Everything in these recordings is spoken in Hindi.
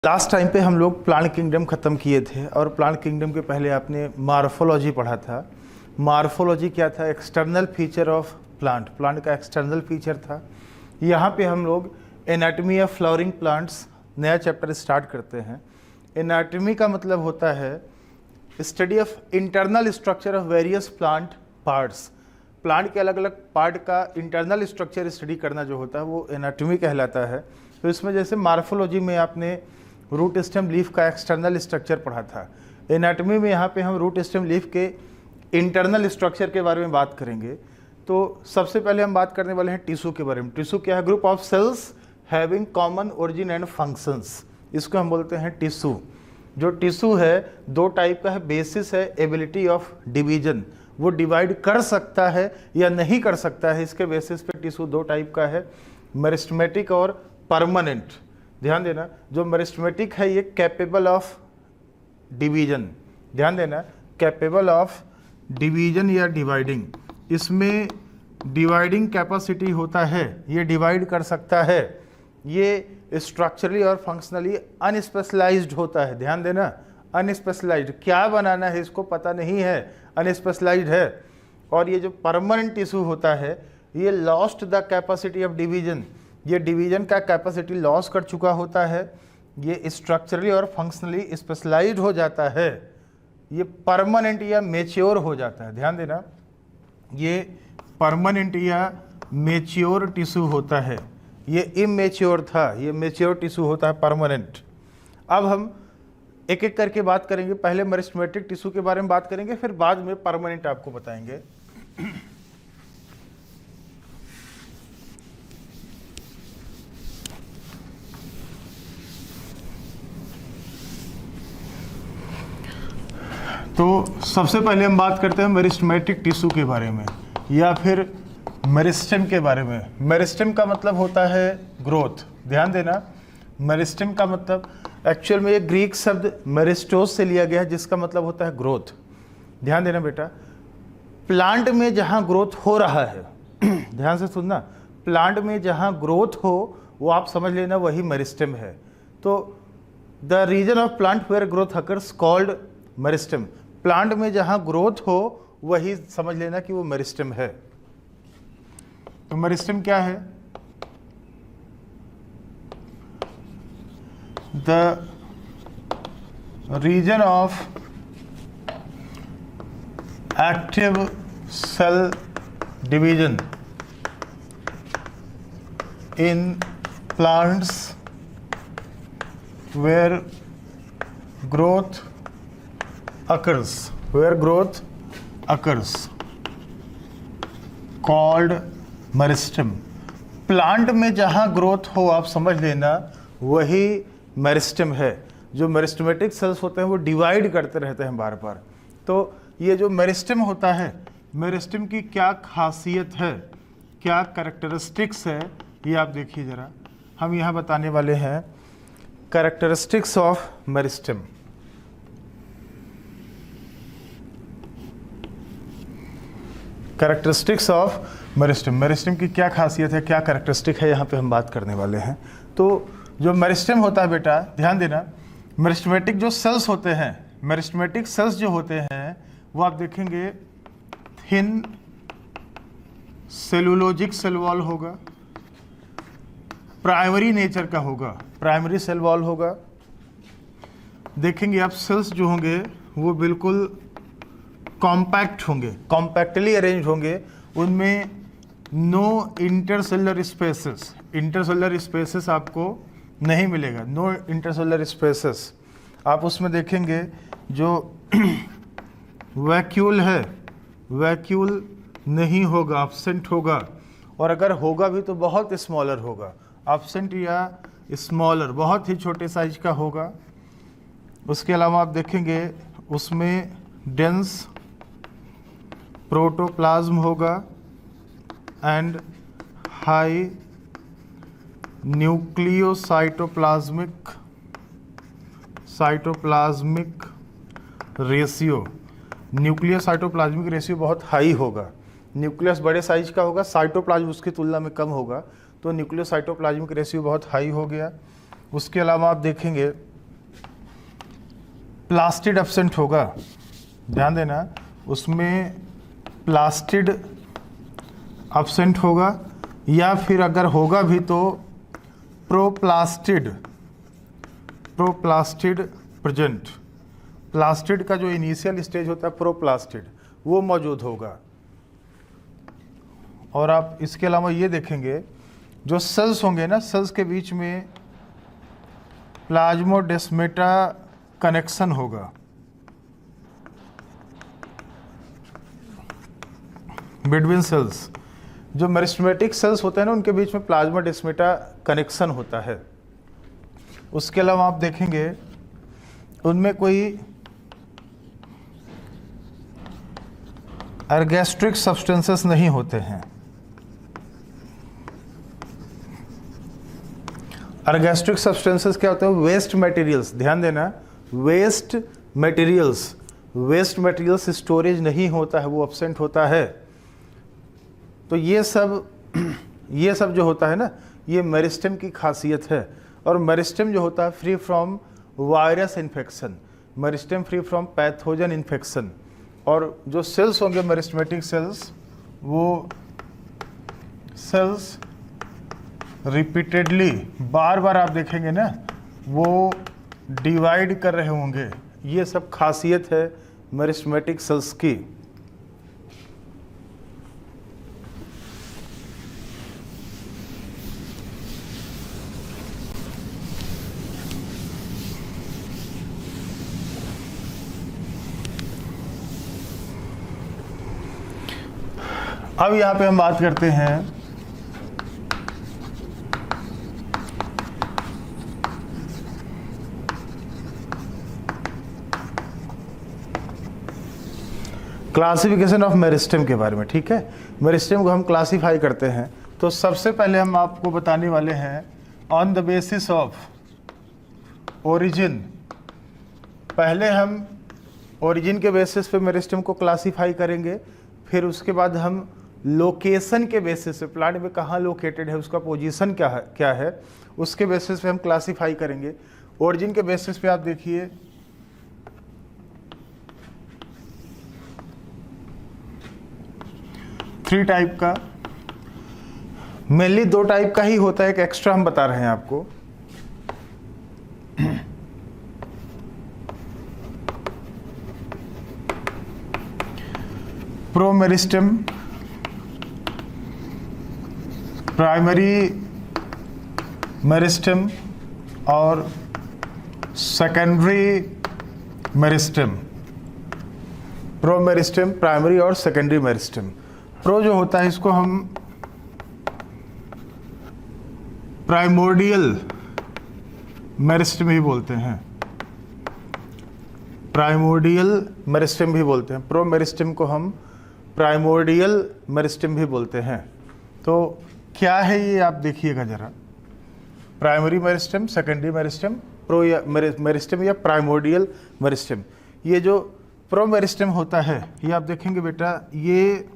लास्ट टाइम पे हम लोग प्लांट किंगडम ख़त्म किए थे और प्लांट किंगडम के पहले आपने मार्फोलॉजी पढ़ा था। मार्फोलॉजी क्या था? External feature of plant, plant का एक्सटर्नल फीचर था। यहाँ पे हम लोग एनाटॉमी ऑफ फ्लावरिंग प्लांट्स नया चैप्टर स्टार्ट करते हैं। एनाटॉमी का मतलब होता है study of internal structure of various plant parts. Plant के अलग अलग पार्ट का इंटरनल स्ट्रक्चर स्टडी करना जो होता है वो एनाटॉमी कहलाता है। तो इसमें जैसे मार्फोलॉजी में आपने रूट स्टेम लीफ का एक्सटर्नल स्ट्रक्चर पढ़ा था, एनाटॉमी में यहाँ पे हम रूट स्टेम लीफ के इंटरनल स्ट्रक्चर के बारे में बात करेंगे। तो सबसे पहले हम बात करने वाले हैं टिश्यू के बारे में। टिश्यू क्या है? Group of sales having common origin and functions, इसको हम बोलते हैं टिश्यू। जो टिश्यू है दो टाइप का है। बेसिस है एबिलिटी ऑफ डिवीजन, वो डिवाइड कर सकता है या नहीं कर सकता है, इसके बेसिस पे टिश्यू दो टाइप का है, मेरिस्टेमेटिक और परमानेंट। ध्यान देना, जो मेरिस्टेमेटिक है ये कैपेबल ऑफ डिवीजन, ध्यान देना, कैपेबल ऑफ डिवीजन या डिवाइडिंग, इसमें डिवाइडिंग कैपेसिटी होता है, ये डिवाइड कर सकता है। ये स्ट्रक्चरली और फंक्शनली अनस्पेशलाइज्ड होता है। ध्यान देना, अनस्पेशलाइज्ड, क्या बनाना है इसको पता नहीं है, अनस्पेशलाइज्ड है। और ये जो परमानेंट टिश्यू होता है ये lost the capacity of division, ये डिवीजन का कैपेसिटी लॉस कर चुका होता है, ये स्ट्रक्चरली और फंक्शनली स्पेशलाइज्ड हो जाता है, ये परमानेंट या मेच्योर हो जाता है। ध्यान देना, ये परमानेंट या मेच्योर टिश्यू होता है, ये इमेच्योर था, ये मेच्योर टिश्यू होता है, परमानेंट। अब हम एक एक करके बात करेंगे। पहले मेरिस्टेमेटिक टिश्यू के बारे में बात करेंगे, फिर बाद में परमानेंट आपको बताएंगे। तो सबसे पहले हम बात करते हैं मेरिस्टेमेटिक टिश्यू के बारे में या फिर मेरिस्टेम के बारे में। मेरिस्टेम का मतलब होता है ग्रोथ। ध्यान देना, मेरिस्टेम का मतलब एक्चुअल में ये ग्रीक शब्द मेरिस्टोस से लिया गया है जिसका मतलब होता है ग्रोथ। ध्यान देना बेटा, प्लांट में जहाँ ग्रोथ हो रहा है ध्यान से सुनना, प्लांट में जहाँ ग्रोथ हो वो आप समझ लेना वही मेरिस्टेम है। तो the region of plant where growth occurs called meristem, plant में जहाँ ग्रोथ हो वही समझ लेना कि वो मेरिस्टेम है। तो मेरिस्टेम क्या है? The region of active cell division in plants where growth occurs, where growth occurs, called meristem. Plant में जहाँ ग्रोथ हो आप समझ लेना वही मेरिस्टेम है। जो मेरिस्टेमेटिक सेल्स होते हैं वो डिवाइड करते रहते हैं बार बार। तो ये जो मेरिस्टेम होता है, मेरिस्टेम की क्या खासियत है, क्या कैरेक्टरिस्टिक्स है, ये आप देखिए ज़रा। हम यहाँ बताने वाले हैं characteristics of meristem. Characteristics of meristem, meristem की क्या खासियत है, क्या कैरेक्टरिस्टिक है, यहाँ पे हम बात करने वाले हैं। तो जो मेरिस्टेम होता है बेटा, ध्यान देना, मेरिस्टेमेटिक जो सेल्स होते हैं, मेरिस्टेमेटिक सेल्स जो होते हैं वो आप देखेंगे थिन सेलुलोजिक सेल वॉल होगा, प्राइमरी नेचर का होगा, प्राइमरी सेल वॉल होगा। देखेंगे आप सेल्स जो होंगे वो बिल्कुल कॉम्पैक्ट होंगे, कॉम्पैक्टली अरेंज होंगे, उनमें no intercellular spaces, intercellular spaces आपको नहीं मिलेगा, नो इंटरसेलुलर स्पेसेस। आप उसमें देखेंगे जो वैक्यूल है, वैक्यूल नहीं होगा, एब्सेंट होगा, और अगर होगा भी तो बहुत स्मॉलर होगा, एब्सेंट या स्मॉलर, बहुत ही छोटे साइज का होगा। उसके अलावा आप देखेंगे उसमें डेंस प्रोटोप्लाज्म होगा and high nucleocytoplasmic ratio, nucleocytoplasmic ratio बहुत हाई होगा। न्यूक्लियस बड़े साइज का होगा, साइटोप्लाज्म उसकी तुलना में कम होगा, तो न्यूक्लियोसाइटोप्लाज्मिक रेशियो बहुत हाई हो गया। उसके अलावा आप देखेंगे प्लास्टिड एब्सेंट होगा, ध्यान देना, उसमें प्लास्टिड एब्सेंट होगा, या फिर अगर होगा भी तो प्रोप्लास्टिड प्रेजेंट। प्लास्टिड का जो इनिशियल स्टेज होता है प्रोप्लास्टिड, वो मौजूद होगा। और आप इसके अलावा ये देखेंगे जो सेल्स होंगे ना, सेल्स के बीच में प्लाज्मोडेस्माटा कनेक्शन होगा बिटवीन सेल्स। जो मेरिस्टेमेटिक सेल्स होते हैं ना, उनके बीच में प्लाज्मोडेस्माटा कनेक्शन होता है। उसके अलावा आप देखेंगे उनमें कोई अर्गेस्ट्रिक सब्सटेंसेस नहीं होते हैं। अर्गेस्ट्रिक सब्सटेंसेस क्या होते हैं? वेस्ट मटेरियल्स, ध्यान देना, वेस्ट मटेरियल्स स्टोरेज नहीं होता है, वो एब्सेंट होता है। तो ये सब जो होता है ना, ये मेरिस्टेम की खासियत है। और मेरिस्टेम जो होता है free from virus infection, meristem free from pathogen infection. और जो सेल्स होंगे मेरिस्टेमेटिक सेल्स, वो सेल्स रिपीटेडली बार बार आप देखेंगे ना, वो डिवाइड कर रहे होंगे। ये सब खासियत है मेरिस्टेमेटिक सेल्स की। अब यहाँ पे हम बात करते हैं क्लासिफिकेशन ऑफ मेरिस्टेम के बारे में। ठीक है, मेरिस्टेम को हम क्लासीफाई करते हैं। तो सबसे पहले हम आपको बताने वाले हैं on the basis of origin. पहले हम ओरिजिन के बेसिस पे मेरिस्टेम को क्लासीफाई करेंगे, फिर उसके बाद हम लोकेशन के बेसिस पे, प्लांट में कहाँ लोकेटेड है, उसका पोजीशन क्या है, उसके बेसिस पे हम क्लासीफाई करेंगे। ओरिजिन के बेसिस पे आप देखिए, थ्री टाइप का, मेनली दो टाइप का ही होता है, एक एक्स्ट्रा हम बता रहे हैं आपको। प्रोमेरिस्टेम, प्राइमरी मेरिस्टेम और सेकेंडरी मेरिस्टेम। प्रोमेरिस्टेम, प्राइमरी और सेकेंडरी मेरिस्टेम। प्रो जो होता है इसको हम प्राइमोर्डियल मेरिस्टेम ही बोलते हैं, प्राइमोर्डियल मेरिस्टेम भी बोलते हैं। प्रो मेरिस्टेम को हम प्राइमोर्डियल मेरिस्टेम भी बोलते हैं। तो क्या है ये आप देखिएगा जरा, primary meristem, secondary meristem, pro या मेरिस्टेम या प्राइमोर्डियल मेरिस्टेम। ये जो प्रो मेरिस्टेम होता है, ये आप देखेंगे बेटा, ये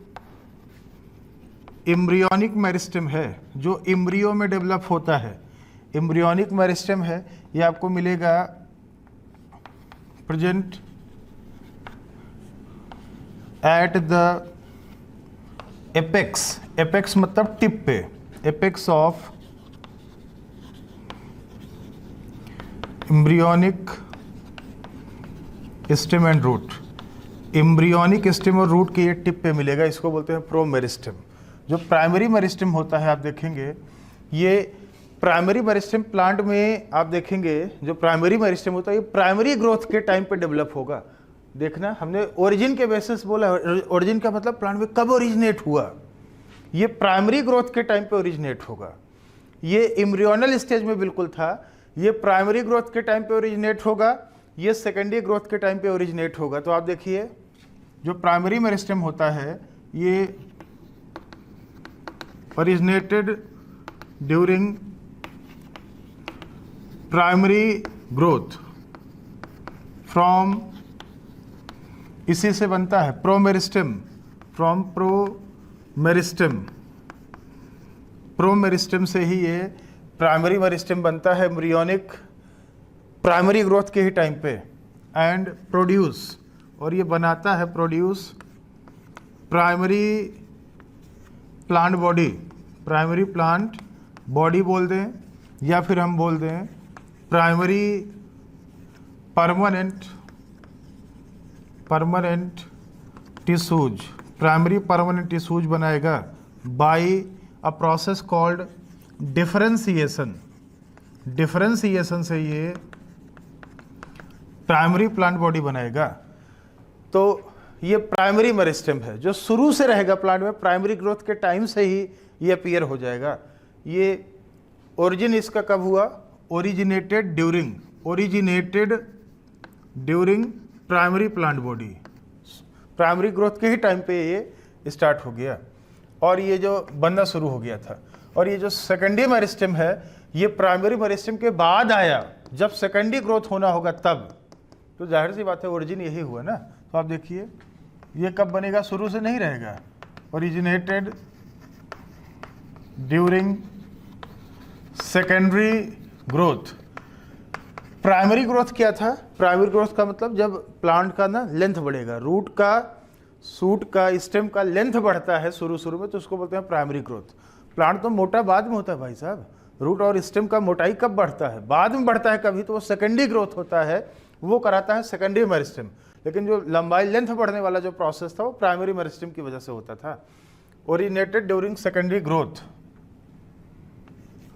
एम्ब्रियोनिक मेरिस्टेम है, जो एम्ब्रियो में डेवलप होता है। एम्ब्रियोनिक मेरिस्टेम है, ये आपको मिलेगा present at the apex, apex मतलब टिप पे, apex of embryonic stem and root. Embryonic stem और रूट के ये टिप पे मिलेगा, इसको बोलते हैं प्रो मेरिस्टेम। जो प्राइमरी मेरिस्टेम होता है आप देखेंगे, ये प्राइमरी मेरिस्टेम प्लांट में आप देखेंगे, जो प्राइमरी मेरिस्टेम होता है ये प्राइमरी ग्रोथ के टाइम पे डेवलप होगा। देखना, हमने ओरिजिन के बेसिस बोला, ओरिजिन का मतलब प्लांट में कब ओरिजिनेट हुआ, ये प्राइमरी ग्रोथ के टाइम पे ओरिजिनेट होगा। ये एम्ब्रियोनल स्टेज में बिल्कुल था, ये प्राइमरी ग्रोथ के टाइम पे ओरिजिनेट होगा, ये सेकेंडरी ग्रोथ के टाइम पे ओरिजिनेट होगा। तो आप देखिए, जो प्राइमरी मेरिस्टेम होता है ये originated during primary growth from, इसी से बनता है प्रोमेरिस्टेम, फ्रॉम प्रोमेरिस्टेम, प्रोमेरिस्टेम से ही ये प्राइमरी मेरिस्टेम बनता है एम्ब्रियोनिक प्राइमरी ग्रोथ के ही टाइम पे। एंड प्रोड्यूस, और ये बनाता है produce primary plant body, primary plant body बोल दें, या फिर हम बोल दें primary permanent tissues, primary permanent tissues बनाएगा by a process called differentiation. Differentiation से ये प्राइमरी प्लांट बॉडी बनाएगा। तो ये प्राइमरी मेरिस्टेम है जो शुरू से रहेगा प्लांट में, प्राइमरी ग्रोथ के टाइम से ही ये अपीयर हो जाएगा। ये ओरिजिन इसका कब हुआ? Originated during primary plant body, primary growth के ही टाइम पे ये स्टार्ट हो गया और ये जो बनना शुरू हो गया था। और ये जो सेकेंडरी मेरिस्टेम है ये प्राइमरी मेरिस्टेम के बाद आया, जब सेकेंडरी ग्रोथ होना होगा तब। तो जाहिर सी बात है ओरिजिन यही हुआ ना। तो आप देखिए ये कब बनेगा, शुरू से नहीं रहेगा। Originated during secondary growth. Primary growth क्या था? प्राइमरी ग्रोथ का मतलब जब प्लांट का ना लेंथ बढ़ेगा, रूट का, सूट का, स्टेम का लेंथ बढ़ता है शुरू में, तो उसको बोलते हैं प्राइमरी ग्रोथ। प्लांट तो मोटा बाद में होता है भाई साहब, रूट और स्टेम का मोटाई कब बढ़ता है? बाद में बढ़ता है कभी, तो वो सेकेंडरी ग्रोथ होता है, वो कराता है सेकेंडरी मेरिस्टेम। लेकिन जो लंबाई लेंथ बढ़ने वाला जो प्रोसेस था वो प्राइमरी मेरिस्टेम की वजह से होता था। Originated during secondary growth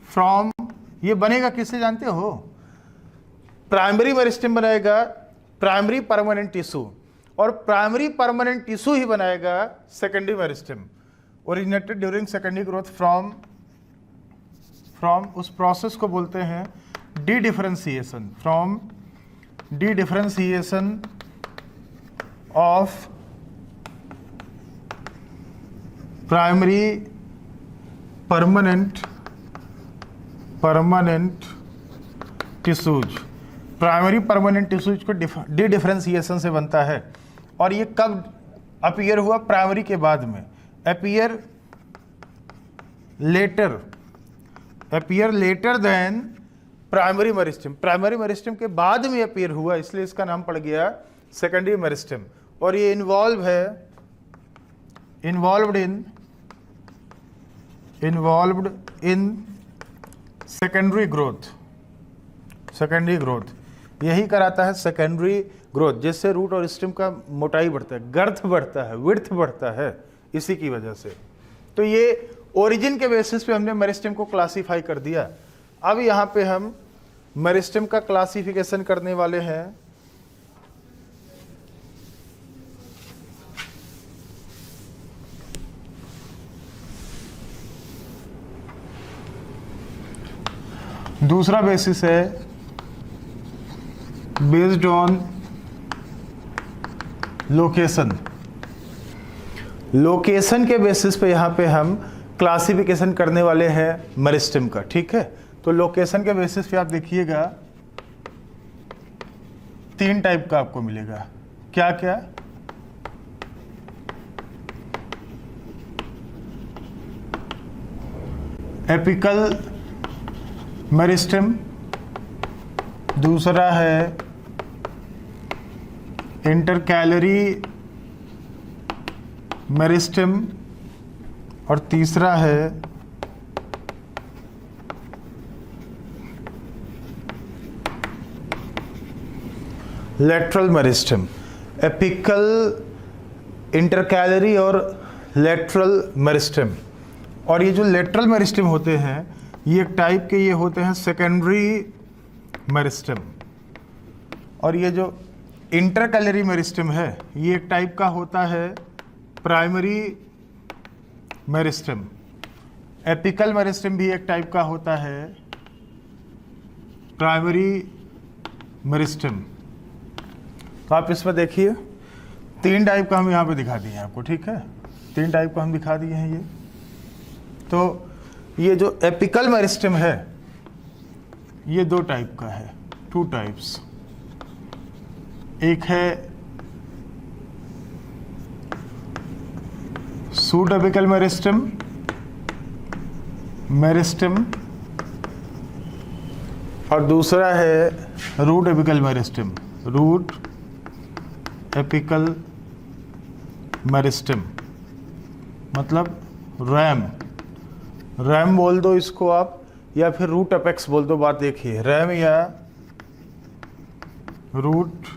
from, ये बनेगा किससे जानते हो? प्राइमरी मेरिस्टेम बनाएगा प्राइमरी परमानेंट टिश्यू, और प्राइमरी परमानेंट टिश्यू ही बनाएगा secondary meristem. Originated during secondary growth from, उस प्रोसेस को बोलते हैं D differentiation, from D differentiation of primary permanent tissues. Primary permanent tissues को डी डिफरेंशिएशन से बनता है। और ये कब अपीयर हुआ? प्राइमरी के बाद में। Appear later than primary meristem, primary meristem के बाद में अपीयर हुआ, इसलिए इसका नाम पड़ गया सेकेंडरी मेरिस्टेम। और ये इन्वॉल्व्ड इन सेकेंडरी ग्रोथ, यही कराता है सेकेंडरी ग्रोथ, जिससे रूट और स्टेम का मोटाई बढ़ता है, गर्थ बढ़ता है, विड्थ बढ़ता है, इसी की वजह से। तो ये ओरिजिन के बेसिस पे हमने मेरिस्टेम को क्लासीफाई कर दिया। अब यहाँ पे हम मेरिस्टेम का क्लासिफिकेशन करने वाले हैं। दूसरा बेसिस है बेस्ड ऑन लोकेशन के बेसिस पे यहाँ पे हम क्लासिफिकेशन करने वाले हैं मेरिस्टेम का। ठीक है, तो लोकेशन के बेसिस पे आप देखिएगा 3 टाइप का आपको मिलेगा। क्या क्या? एपिकल मेरिस्टेम, दूसरा है इंटरकैलरी मेरिस्टेम, और तीसरा है लेटरल मेरिस्टेम। एपिकल, इंटरकैलरी और लेटरल मेरिस्टेम। और ये जो लेटरल मेरिस्टेम होते हैं ये एक टाइप के ये होते हैं सेकेंडरी मेरिस्टेम, और ये जो इंटरकैलरी मेरिस्टेम है ये एक टाइप का होता है प्राइमरी मेरिस्टेम। एपिकल मेरिस्टेम भी एक टाइप का होता है प्राइमरी मेरिस्टेम। तो आप इसमें देखिए 3 टाइप का हम यहाँ पे दिखा दिए हैं आपको। ठीक है, 3 टाइप का हम दिखा दिए हैं ये। तो ये जो एपिकल मेरिस्टेम है ये 2 टाइप का है, 2 टाइप्स। एक है सूट एपिकल मेरिस्टेम, और दूसरा है root apical meristem, root apical meristem, मतलब रैम, रैम बोल दो इसको आप, या फिर रूट एपेक्स बोल दो, बात एक ही है, रैम या रूट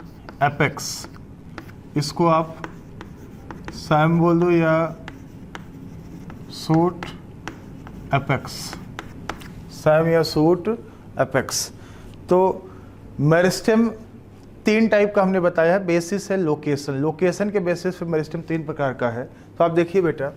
एपेक्स, इसको आप सैम बोल दो या सूट एपेक्स, सैम या सूट एपेक्स। तो मेरिस्टेम 3 टाइप का हमने बताया है, बेसिस है लोकेशन, लोकेशन के बेसिस पे मेरिस्टेम 3 प्रकार का है। तो आप देखिए बेटा,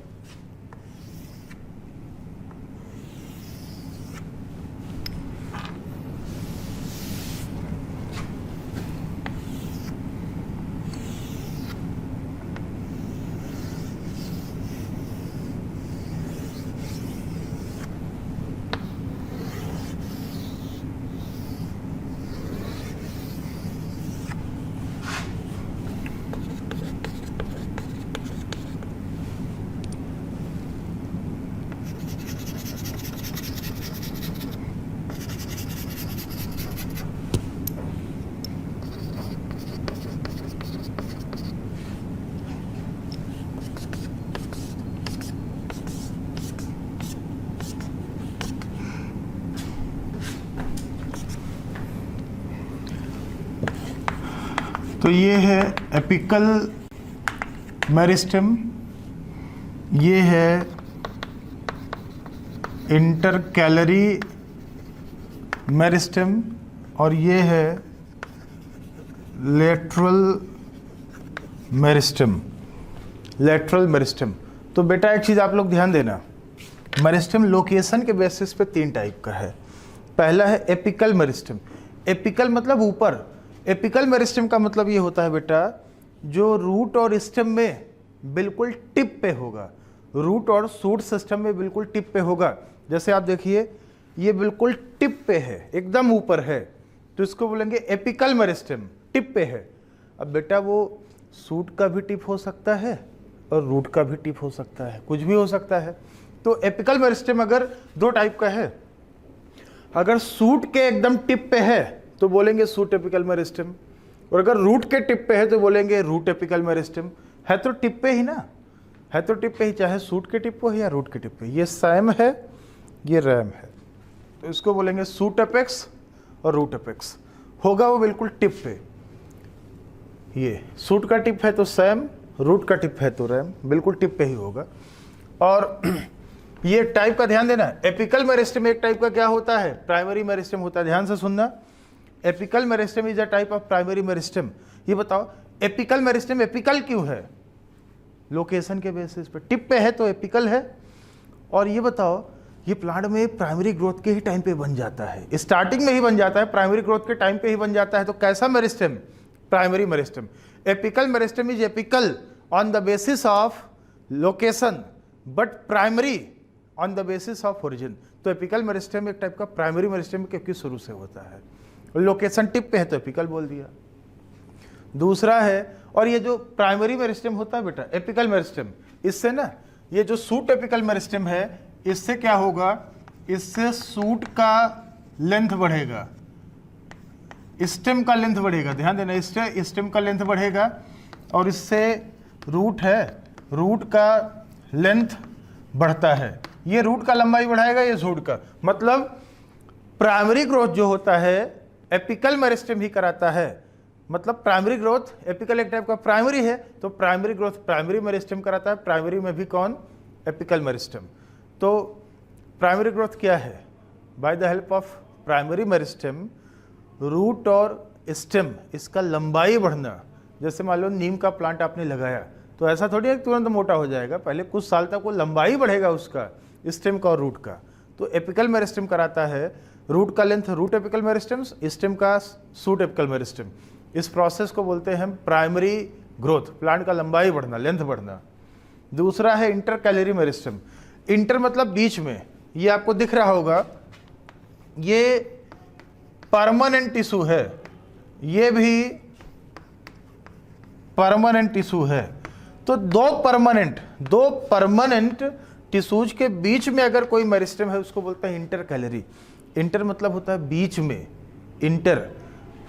तो ये है एपिकल मेरिस्टेम, ये है इंटरकैलरी मेरिस्टेम, और ये है लेटरल मेरिस्टेम, लेटरल मेरिस्टेम। तो बेटा एक चीज़ आप लोग ध्यान देना, मेरिस्टेम लोकेशन के बेसिस पे 3 टाइप का है। पहला है एपिकल मेरिस्टेम, एपिकल मतलब ऊपर, एपिकल मेरिस्टेम का मतलब ये होता है बेटा जो रूट और स्टेम में बिल्कुल टिप पे होगा, रूट और शूट सिस्टम में बिल्कुल टिप पे होगा। जैसे आप देखिए ये बिल्कुल टिप पे है, एकदम ऊपर है, तो इसको बोलेंगे एपिकल मेरिस्टेम, टिप पे है। अब बेटा वो शूट का भी टिप हो सकता है और रूट का भी टिप हो सकता है, कुछ भी हो सकता है। तो एपिकल मेरिस्टेम अगर 2 टाइप का है, अगर शूट के एकदम टिप पे है तो बोलेंगे शूट एपिकल मेरिस्टेम, और अगर रूट के टिप पे है तो बोलेंगे रूट एपिकल मेरिस्टेम। है तो टिप पे ही ना, है तो टिप पे ही, चाहे शूट के टिप पे हो या रूट के टिप पे। ये सैम है, ये रैम है, तो इसको बोलेंगे शूट एपेक्स और रूट एपेक्स, होगा वो बिल्कुल टिप पे। ये शूट का टिप है तो सैम, रूट का टिप है तो रैम, बिल्कुल टिप पे ही होगा। और ये टाइप का ध्यान देना, एपिकल मेरिस्टेम एक टाइप का क्या होता है, प्राइमरी मेरिस्टेम होता है। ध्यान से सुनना, apical meristem is a type of primary meristem. ये बताओ एपिकल मेरिस्टेम एपिकल क्यों है, लोकेशन के बेसिस पे, टिप पे है तो एपिकल है। और ये बताओ ये प्लांट में प्राइमरी ग्रोथ के ही टाइम पे बन जाता है, स्टार्टिंग में ही बन जाता है, प्राइमरी ग्रोथ के टाइम पे ही बन जाता है। तो कैसा meristem, primary meristem. Apical meristem is apical on the basis of location but primary on the basis of origin. तो एपिकल मेरिस्टेम एक टाइप का प्राइमरी मेरिस्टेम क्योंकि शुरू से होता है, लोकेशन टिप पे है तो एपिकल बोल दिया। दूसरा है, और ये जो प्राइमरी मेरिस्टेम होता है बेटा एपिकल मेरिस्टेम, इससे ना ये जो सूट एपिकल मेरिस्टेम है इससे क्या होगा, इससे सूट का लेंथ बढ़ेगा, स्टेम का लेंथ बढ़ेगा। ध्यान देना, इससे स्टेम का लेंथ बढ़ेगा, और इससे रूट है, रूट का लेंथ बढ़ता है। ये रूट का लंबाई बढ़ाएगा, ये सूट का, मतलब प्राइमरी ग्रोथ जो होता है एपिकल मेरिस्टेम ही कराता है। मतलब प्राइमरी ग्रोथ, एपिकल एक टाइप का प्राइमरी है तो प्राइमरी ग्रोथ प्राइमरी मेरिस्टेम कराता है, प्राइमरी में भी कौन, एपिकल मेरिस्टेम। तो प्राइमरी ग्रोथ क्या है, by the help of primary meristem root और स्टेम इसका लंबाई बढ़ना। जैसे मान लो नीम का प्लांट आपने लगाया तो ऐसा थोड़ी है तुरंत मोटा हो जाएगा, पहले कुछ साल तक वो लंबाई बढ़ेगा उसका, स्टेम का और रूट का। तो एपिकल मेरिस्टेम कराता है रूट का length, root apical meristem, stem का सूट एपिकल मेरिस्टेम। इस प्रोसेस को बोलते हैं प्राइमरी ग्रोथ, प्लांट का लंबाई बढ़ना, लेंथ बढ़ना। दूसरा है इंटरकैलरी मेरिस्टेम, इंटर मतलब बीच में, ये आपको दिख रहा होगा, ये परमानेंट टिश्यू है, ये भी परमानेंट टिश्यू है। तो दो परमानेंट टिश्यूज के बीच में अगर कोई मेरिस्टेम है उसको बोलते हैं इंटरकैलरी। इंटर मतलब होता है बीच में, इंटर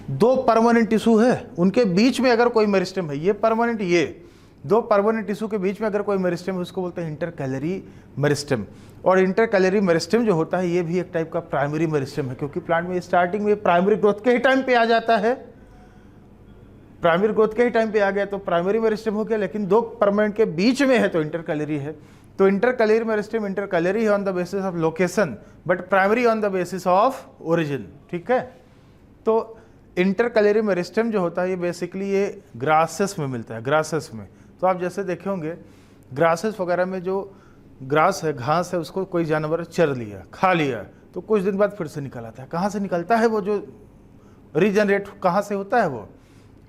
दो परमानेंट टिश्यू है, उनके बीच में अगर कोई मेरिस्टेम है, ये परमानेंट, ये दो परमानेंट टिश्यू के बीच में अगर कोई मेरिस्टेम है, उसको बोलते हैं इंटरकैलरी मेरिस्टेम। और इंटरकैलरी मेरिस्टेम जो होता है, ये भी एक टाइप का प्राइमरी मेरिस्टेम है, क्योंकि प्लांट में स्टार्टिंग में प्राइमरी ग्रोथ के ही टाइम पे आ जाता है, प्राइमरी ग्रोथ के ही टाइम पे आ गया तो प्राइमरी मेरिस्टेम हो गया, लेकिन दो परमानेंट के बीच में है तो इंटरकैलरी है। तो इंटरकैलरी मेरिस्टेम इंटरकैलरी है on the basis of location, but primary on the basis of origin, ठीक है। तो इंटरकैलरी मेरिस्टेम जो होता है, ये बेसिकली ये ग्रासेस में मिलता है, ग्रासेस में। तो आप जैसे देखे होंगे ग्रासेस वगैरह में जो ग्रास है, घास है, उसको कोई जानवर चर लिया, खा लिया, तो कुछ दिन बाद फिर से निकल आता है। कहाँ से निकलता है वो, जो रीजनरेट कहाँ से होता है, वो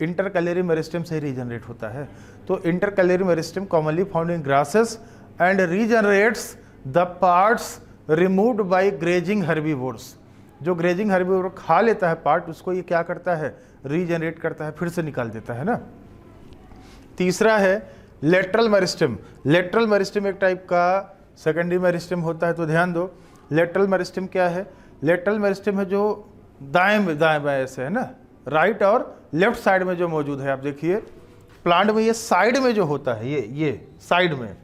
इंटरकैलरी मेरिस्टेम से रीजनरेट होता है। तो intercalary meristem commonly found in grasses and regenerates the parts removed by grazing herbivores. जो ग्रेजिंग हर्बीवोर खा लेता है पार्ट, उसको ये क्या करता है, रीजनरेट करता है, फिर से निकाल देता है ना। तीसरा है लेटरल मेरिस्टेम। लेटरल मेरिस्टेम एक टाइप का सेकेंडरी मेरिस्टेम होता है। तो ध्यान दो, लेटरल मेरिस्टेम क्या है, लेटरल मेरिस्टेम है जो दाएं बाएं ऐसे है ना, राइट और लेफ्ट साइड में जो मौजूद है। आप देखिए प्लांट में ये साइड में जो होता है, ये साइड में,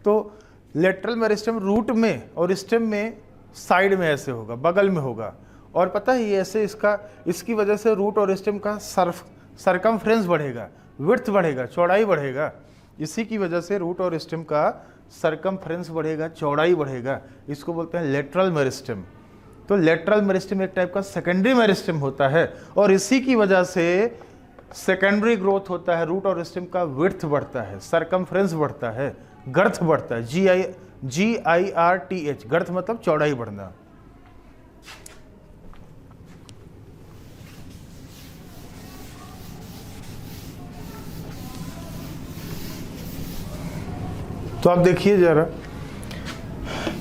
तो लेटरल मेरिस्टेम रूट में और स्टेम में साइड में ऐसे होगा, बगल में होगा। और पता है ये ऐसे इसकी वजह से रूट और स्टेम का सरकमफ्रेंस बढ़ेगा, विड्थ बढ़ेगा, चौड़ाई बढ़ेगा। इसी की वजह से रूट और स्टेम का सरकमफ्रेंस बढ़ेगा, चौड़ाई बढ़ेगा। इसको बोलते हैं लेटरल मेरिस्टेम। तो लेटरल मेरिस्टेम एक टाइप का सेकेंडरी मेरिस्टेम होता है, और इसी की वजह से सेकेंडरी ग्रोथ होता है, रूट और स्टेम का विड्थ बढ़ता है, सरकमफ्रेंस बढ़ता है, गर्थ बढ़ता है, GIRTH, गर्थ मतलब चौड़ाई बढ़ना। तो आप देखिए जरा,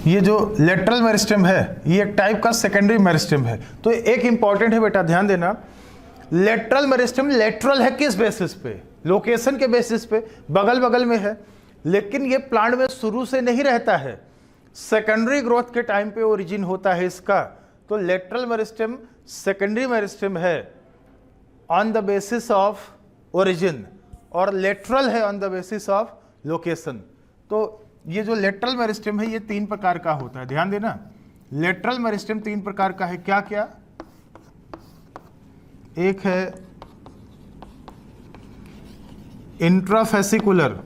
ये जो लेटरल मेरिस्टेम है, ये एक टाइप का सेकेंडरी मेरिस्टेम है। तो एक इंपॉर्टेंट है बेटा, ध्यान देना, लेटरल मेरिस्टेम लेटरल है किस बेसिस पे, लोकेशन के बेसिस पे, बगल बगल में है, लेकिन ये प्लांट में शुरू से नहीं रहता है, सेकेंडरी ग्रोथ के टाइम पे ओरिजिन होता है इसका। तो लेटरल मेरिस्टेम सेकेंडरी मेरिस्टेम है on the basis of origin, और लेटरल है on the basis of location. तो ये जो लेटरल मेरिस्टेम है, ये 3 प्रकार का होता है, ध्यान देना। लेटरल मेरिस्टेम 3 प्रकार का है, क्या क्या, एक है इंट्राफेसिकुलर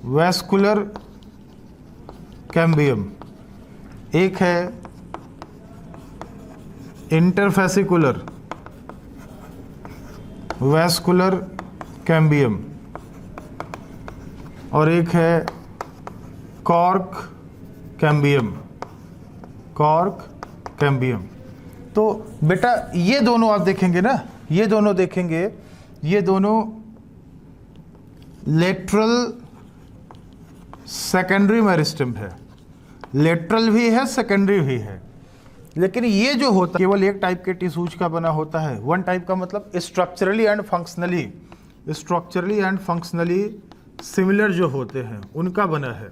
वैस्कुलर कैम्बियम, एक है इंटरफेसिकुलर वैस्कुलर कैम्बियम, और एक है कॉर्क कैम्बियम, कॉर्क कैम्बियम। तो बेटा ये दोनों आप देखेंगे ना, ये दोनों देखेंगे, ये दोनों लेटरल सेकेंडरी मेरिस्टेम है, लेटरल भी है सेकेंडरी भी है। लेकिन ये जो होता है केवल एक टाइप के टिश्यूज का बना होता है, वन टाइप का मतलब स्ट्रक्चरली एंड फंक्शनली सिमिलर जो होते हैं उनका बना है।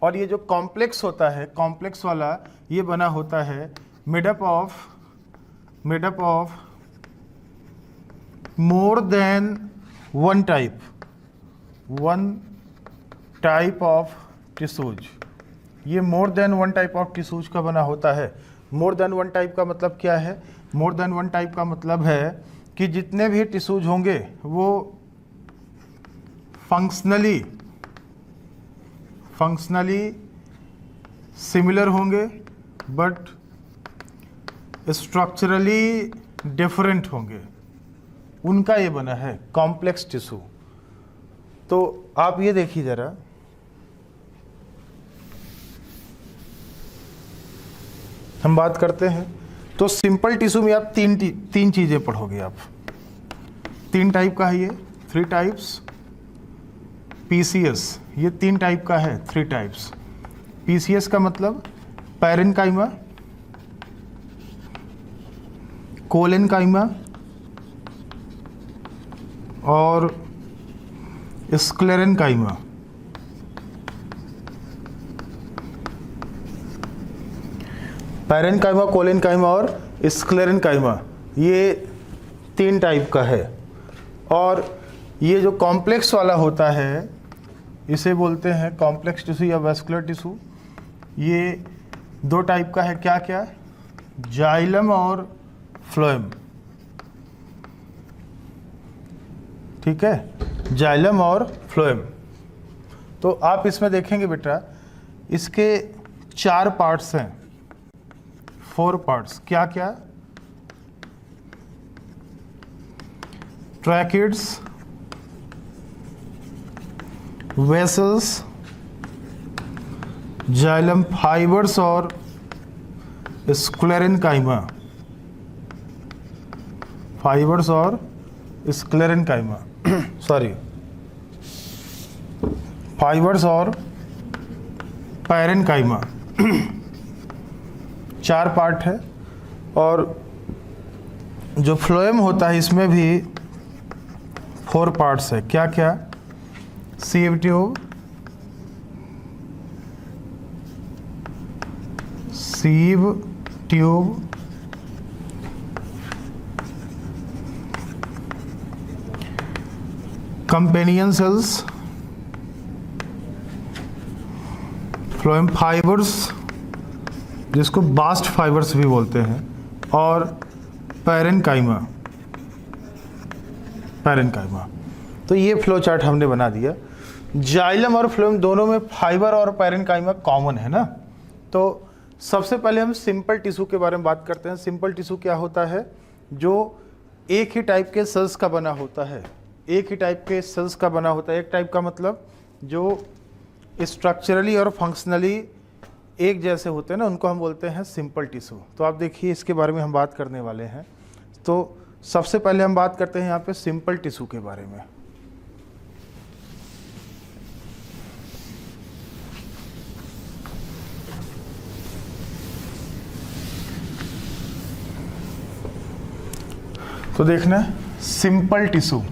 और ये जो कॉम्प्लेक्स होता है, कॉम्प्लेक्स वाला ये बना होता है made up of more than one type of tissues. ये more than one type of tissues का बना होता है। मोर देन वन टाइप का मतलब क्या है, मोर देन वन टाइप का मतलब है कि जितने भी टिश्यूज होंगे वो फंक्शनली सिमिलर होंगे बट स्ट्रक्चरली डिफरेंट होंगे, उनका ये बना है कॉम्प्लेक्स टिश्यू। तो आप ये देखिए जरा, हम बात करते हैं तो सिंपल टिश्यू में आप तीन चीजें पढ़ोगे आप, 3 टाइप का है ये, 3 टाइप्स। पीसीएस ये 3 टाइप का है, 3 टाइप्स। पीसीएस का मतलब पैरेन्काइमा, कोलेनकाइमा और स्क्लेरेनकाइमा। पैरेन्काइमा, कोलेनकाइमा और स्क्लेरेनकाइमा, ये 3 टाइप का है। और ये जो कॉम्प्लेक्स वाला होता है इसे बोलते हैं कॉम्प्लेक्स टिश्यू या वैस्कुलर टिश्यू। ये 2 टाइप का है, क्या क्या? जाइलम और फ्लोएम। ठीक है, जाइलम और फ्लोएम। तो आप इसमें देखेंगे बेटा, इसके 4 पार्ट्स हैं, 4 पार्ट्स। क्या क्या? ट्रैकिड्स, वेसल्स, जाइलम फाइबर्स और स्क्लेरेनकाइमा। फाइबर्स और स्क्लेरेनकाइमा सॉरी, फाइबर्स और पैरेनकाइमा। 4 पार्ट है। और जो फ्लोएम होता है इसमें भी 4 पार्ट्स है। क्या क्या? Sieve tube, sieve tube, companion cells, phloem fibres जिसको बास्ट फाइबर्स भी बोलते हैं, और पैरेनकाइमा। पैरेनकाइमा। तो ये फ्लो चार्ट हमने बना दिया। जाइलम और फ्लोएम दोनों में फाइबर और पैरेनकाइमा कॉमन है ना। तो सबसे पहले हम सिंपल टिश्यू के बारे में बात करते हैं। सिंपल टिश्यू क्या होता है? जो एक ही टाइप के सेल्स का बना होता है। एक ही टाइप के सेल्स का बना होता है। एक टाइप का मतलब जो स्ट्रक्चरली और फंक्शनली एक जैसे होते हैं ना, उनको हम बोलते हैं सिंपल टिश्यू। तो आप देखिए इसके बारे में हम बात करने वाले हैं। तो सबसे पहले हम बात करते हैं यहाँ पे सिंपल टिश्यू के बारे में। तो देखना सिंपल टिश्यू।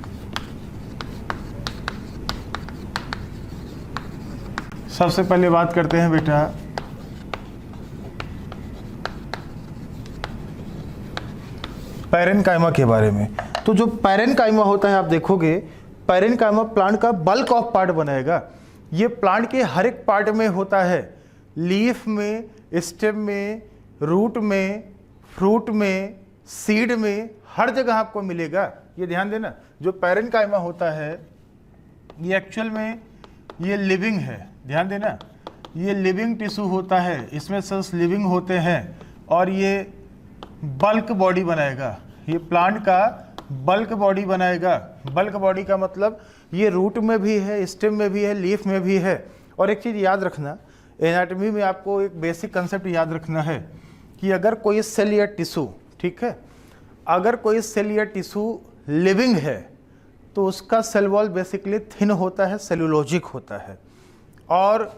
सबसे पहले बात करते हैं बेटा पैरेनकाइमा के बारे में। तो जो पैरेनकाइमा होता है, आप देखोगे पैरेनकाइमा प्लांट का बल्क ऑफ पार्ट बनाएगा। ये प्लांट के हर एक पार्ट में होता है, लीफ में, स्टेम में, रूट में, फ्रूट में, सीड में, हर जगह आपको मिलेगा। ये ध्यान देना, जो पैरेनकाइमा होता है ये एक्चुअल में ये लिविंग है। ध्यान देना, ये लिविंग टिश्यू होता है, इसमें सेल्स लिविंग होते हैं और ये बल्क बॉडी बनाएगा। ये प्लांट का बल्क बॉडी बनाएगा। बल्क बॉडी का मतलब ये रूट में भी है, स्टेम में भी है, लीफ में भी है। और एक चीज़ याद रखना, एनाटॉमी में आपको एक बेसिक कंसेप्ट याद रखना है कि अगर कोई सेल या टिश्यू, ठीक है, अगर कोई सेल या टिश्यू लिविंग है तो उसका सेल वॉल बेसिकली थिन होता है, सेलुलोजिक होता है, और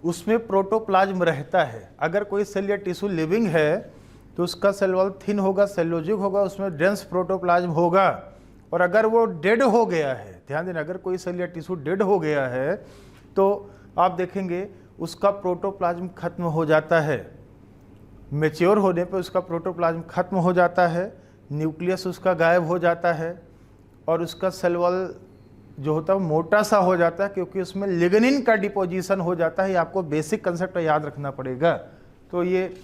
उसमें प्रोटोप्लाज्म रहता है। अगर कोई सेल या टिश्यू लिविंग है तो उसका सेल वॉल थिन होगा, सेलुलोजिक होगा, उसमें डेंस प्रोटोप्लाज्म होगा। और अगर वो डेड हो गया है, ध्यान देना, अगर कोई सेल या टिश्यू डेड हो गया है तो आप देखेंगे उसका प्रोटोप्लाज्म खत्म हो जाता है। मैच्योर होने पे उसका प्रोटोप्लाज्म खत्म हो जाता है, न्यूक्लियस उसका गायब हो जाता है और उसका सेल वॉल जो होता है मोटा सा हो जाता है, क्योंकि उसमें लिग्निन का डिपोजिशन हो जाता है। ये आपको बेसिक कंसेप्ट याद रखना पड़ेगा। तो ये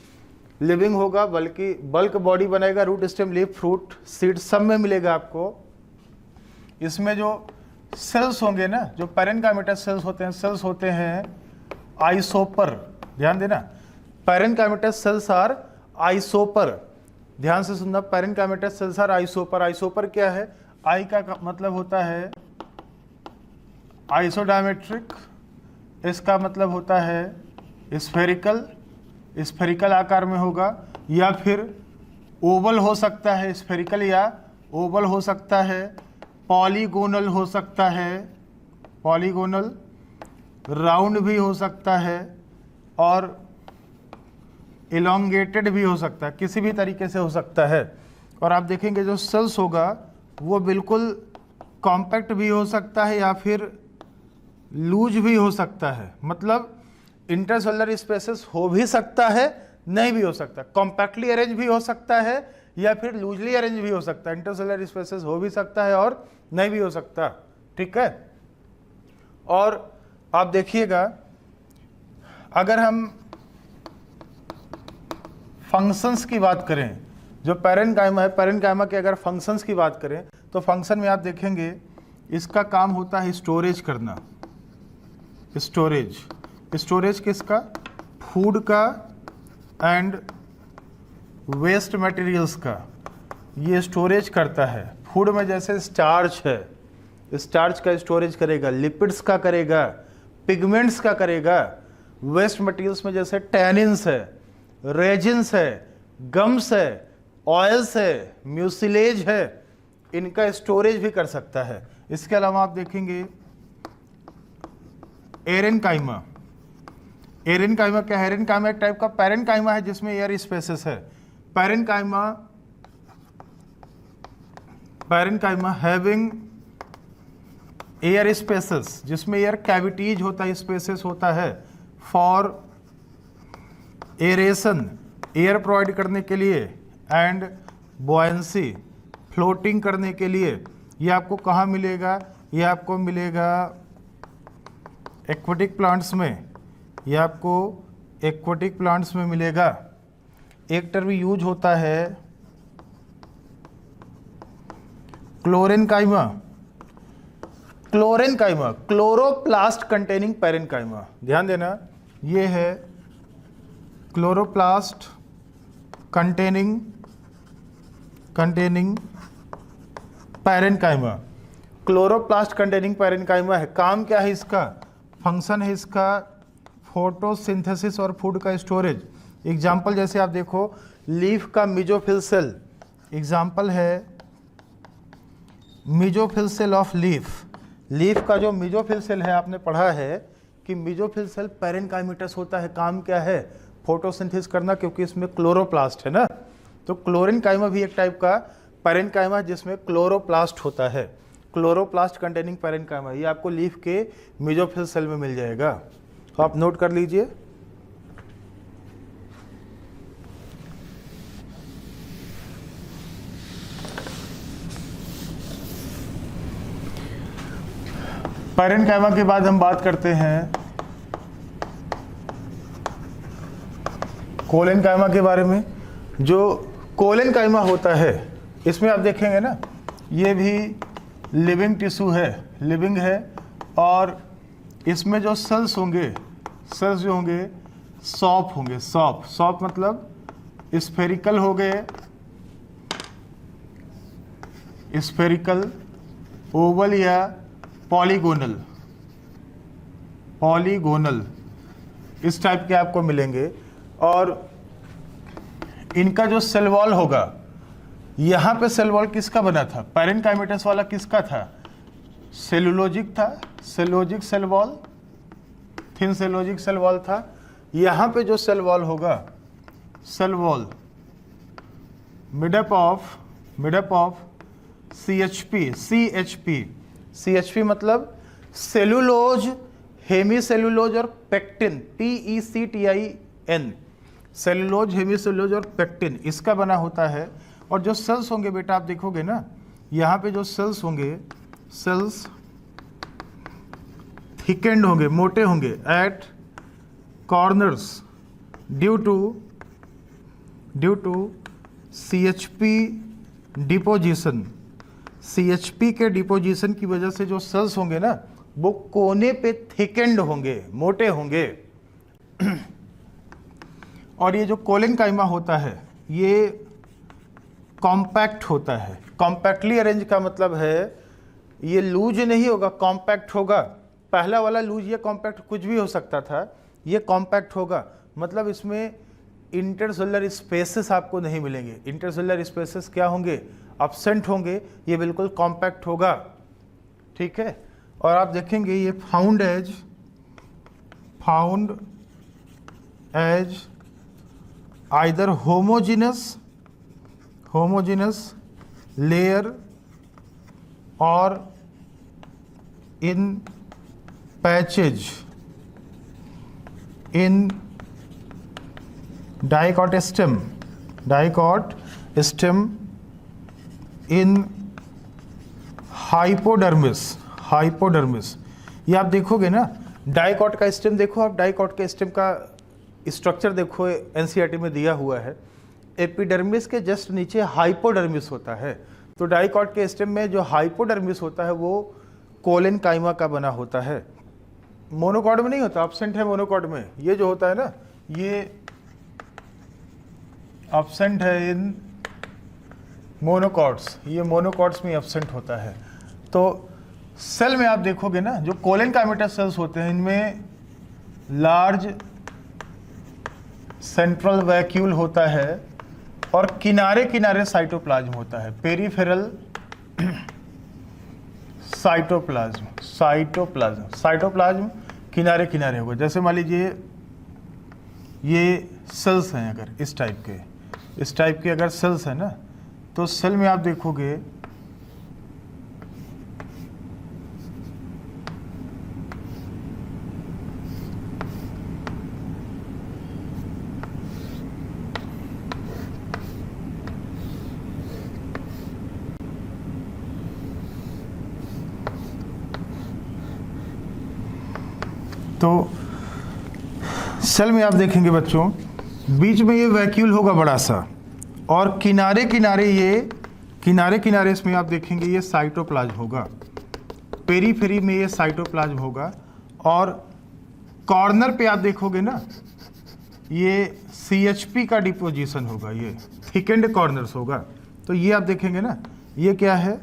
लिविंग होगा, बल्कि बल्क बॉडी बनाएगा, root, stem, leaf, fruit, seed सब में मिलेगा आपको। इसमें जो सेल्स होंगे ना, जो पैरेनकाइमेटस सेल्स होते हैं आइसोपर। ध्यान देना, पैरेनकाइमेटस सेल्स आर आइसोपर। ध्यान से सुनना, पैरेनकाइमेटस सेल्स आर आइसोपर। आइसोपर क्या है? आई का मतलब होता है आइसोडायमेट्रिक, इसका मतलब होता है स्फेरिकल, स्फेरिकल आकार में होगा, या फिर ओवल हो सकता है, स्फेरिकल या ओवल हो सकता है, पॉलीगोनल हो सकता है, पॉलीगोनल, राउंड भी हो सकता है, और इलोंगेटेड भी हो सकता है, किसी भी तरीके से हो सकता है। और आप देखेंगे जो सेल्स होगा वो बिल्कुल कॉम्पैक्ट भी हो सकता है या फिर लूज भी हो सकता है। मतलब इंटरसेलुलर स्पेसेस हो भी सकता है नहीं भी हो सकता, कॉम्पैक्टली अरेंज भी हो सकता है या फिर लूजली अरेंज भी हो सकता है, इंटरसेलुलर स्पेसेस हो भी सकता है और नहीं भी हो सकता, ठीक है। और आप देखिएगा, अगर हम फंक्शंस की बात करें, जो पैरेन्काइमा है, पैरेन्काइमा के अगर फंक्शंस की बात करें तो फंक्शन में आप देखेंगे इसका काम होता है स्टोरेज करना। स्टोरेज किसका? फूड का एंड वेस्ट मटेरियल्स का, ये स्टोरेज करता है। फूड में जैसे स्टार्च है, स्टार्च का स्टोरेज करेगा, लिपिड्स का करेगा, पिगमेंट्स का करेगा। वेस्ट मटेरियल्स में जैसे टैनिन्स है, रेजिन्स है, गम्स है, ऑयल्स है, म्यूसिलेज है, इनका स्टोरेज भी कर सकता है। इसके अलावा आप देखेंगे एरेनकाइमा। एरेनकाइमा क्या है? एरेनकाइमा एक टाइप का पैरेन्काइमा है जिसमें एयर स्पेसेस है। पैरेन्काइमा हैविंग एयर स्पेसेस, जिसमें एयर कैविटीज होता है, स्पेसेस होता है फॉर एरेशन, एयर प्रोवाइड करने के लिए, एंड बॉयंसी, फ्लोटिंग करने के लिए। ये आपको कहाँ मिलेगा? ये आपको मिलेगा एक्वेटिक प्लांट्स में, ये आपको एक्वेटिक प्लांट्स में मिलेगा। एक टर्म यूज होता है chlorenchyma. Chlorenchyma, chloroplast containing parenchyma, ध्यान देना, ये है chloroplast containing parenchyma. Chloroplast containing parenchyma है। काम क्या है इसका? फंक्शन है इसका फोटोसिंथेसिस और फूड का स्टोरेज। एग्जाम्पल जैसे आप देखो, लीफ का मिजोफिल सेल, एग्जाम्पल है mesophyll cell of leaf. Leaf का जो मिजोफिल सेल है, आपने पढ़ा है कि मिजोफिल सेल पैरेन्काइमेटस होता है। काम क्या है? फोटोसिंथेसिस करना, क्योंकि इसमें क्लोरोप्लास्ट है ना। तो क्लोरेनकाइमा भी एक टाइप का पैरेन्काइमा जिसमें क्लोरोप्लास्ट होता है। क्लोरोप्लास्ट कंटेनिंग पैरेन्काइमा, ये आपको लीफ के मिजोफिल सेल में मिल जाएगा, तो आप नोट कर लीजिए। पैरेन्काइमा के बाद हम बात करते हैं कोलेनकाइमा के बारे में। जो कोलेनकाइमा होता है, इसमें आप देखेंगे ना, ये भी लिविंग टिश्यू है, लिविंग है, और इसमें जो सेल्स होंगे, सेल्स जो होंगे सॉफ्ट होंगे। सॉफ्ट मतलब स्फेरिकल हो गए, स्फेरिकल, ओवल या पॉलीगोनल, इस टाइप के आपको मिलेंगे। और इनका जो सेल वॉल होगा, यहाँ पे सेल वॉल किसका बना था? पैरेन्काइमेटस वाला किसका था? सेलुलोजिक था, cellulosic cell wall, thin cellulosic cell wall था। यहाँ पे जो सेल वॉल होगा, cell wall made up of CHP मतलब सेलुलोज, हेमीसेलुलोज और पेक्टिन, PECTIN, सेलुलोज, हेमीसेलुलोज और पेक्टिन, इसका बना होता है। और जो सेल्स होंगे बेटा, आप देखोगे ना, यहाँ पे जो सेल्स होंगे, सेल्स थिकेंड होंगे, मोटे होंगे at corners due to CHP deposition. CHP के डिपोजिशन की वजह से जो सेल्स होंगे ना, वो कोने पे थिकेंड होंगे, मोटे होंगे। और ये जो कोलेनकाइमा होता है, ये कॉम्पैक्ट होता है। कॉम्पैक्टली अरेंज का मतलब है ये लूज नहीं होगा, कॉम्पैक्ट होगा। पहला वाला लूज या कॉम्पैक्ट कुछ भी हो सकता था, ये कॉम्पैक्ट होगा, मतलब इसमें इंटरसेलुलर स्पेसेस आपको नहीं मिलेंगे। इंटरसेलुलर स्पेसेस क्या होंगे? एब्सेंट होंगे। ये बिल्कुल कॉम्पैक्ट होगा, ठीक है। और आप देखेंगे ये found as either homogenous layer और in patches dicot stem in hypodermis. ये आप देखोगे ना, डाइकॉट का स्टेम देखो, आप डाइकॉट के स्टेम का स्ट्रक्चर देखो, एनसीईआरटी में दिया हुआ है। एपिडर्मिस के जस्ट नीचे हाइपोडर्मिस होता है। तो डाइकॉट के स्टेम में जो हाइपोडर्मिस होता है वो कोलेनकाइमा का बना होता है, मोनोकॉट में नहीं होता, एब्सेंट है मोनोकॉट में। ये जो होता है ना, ये एब्सेंट है इन मोनोकॉट्स, ये मोनोकॉट्स में एब्सेंट होता है। तो सेल में आप देखोगे ना, जो कोलेनकाइमेटस सेल्स होते हैं इनमें लार्ज सेंट्रल वैक्यूल होता है और किनारे किनारे साइटोप्लाज्म होता है, पेरिफेरल साइटोप्लाज्म किनारे किनारे होगा। जैसे मान लीजिए ये सेल्स हैं, अगर इस टाइप के अगर सेल्स हैं ना, तो सेल में आप देखोगे तो सेल में आप देखेंगे बच्चों, बीच में ये वैक्यूल होगा बड़ा सा, और किनारे किनारे इसमें आप देखेंगे ये साइटोप्लाज्म होगा, पेरीफेरी में ये साइटोप्लाज्म होगा, और कॉर्नर पे आप देखोगे ना, ये CHP का डिपोजिशन होगा, ये थिकेंड कॉर्नर्स होगा। तो ये आप देखेंगे ना, ये क्या है,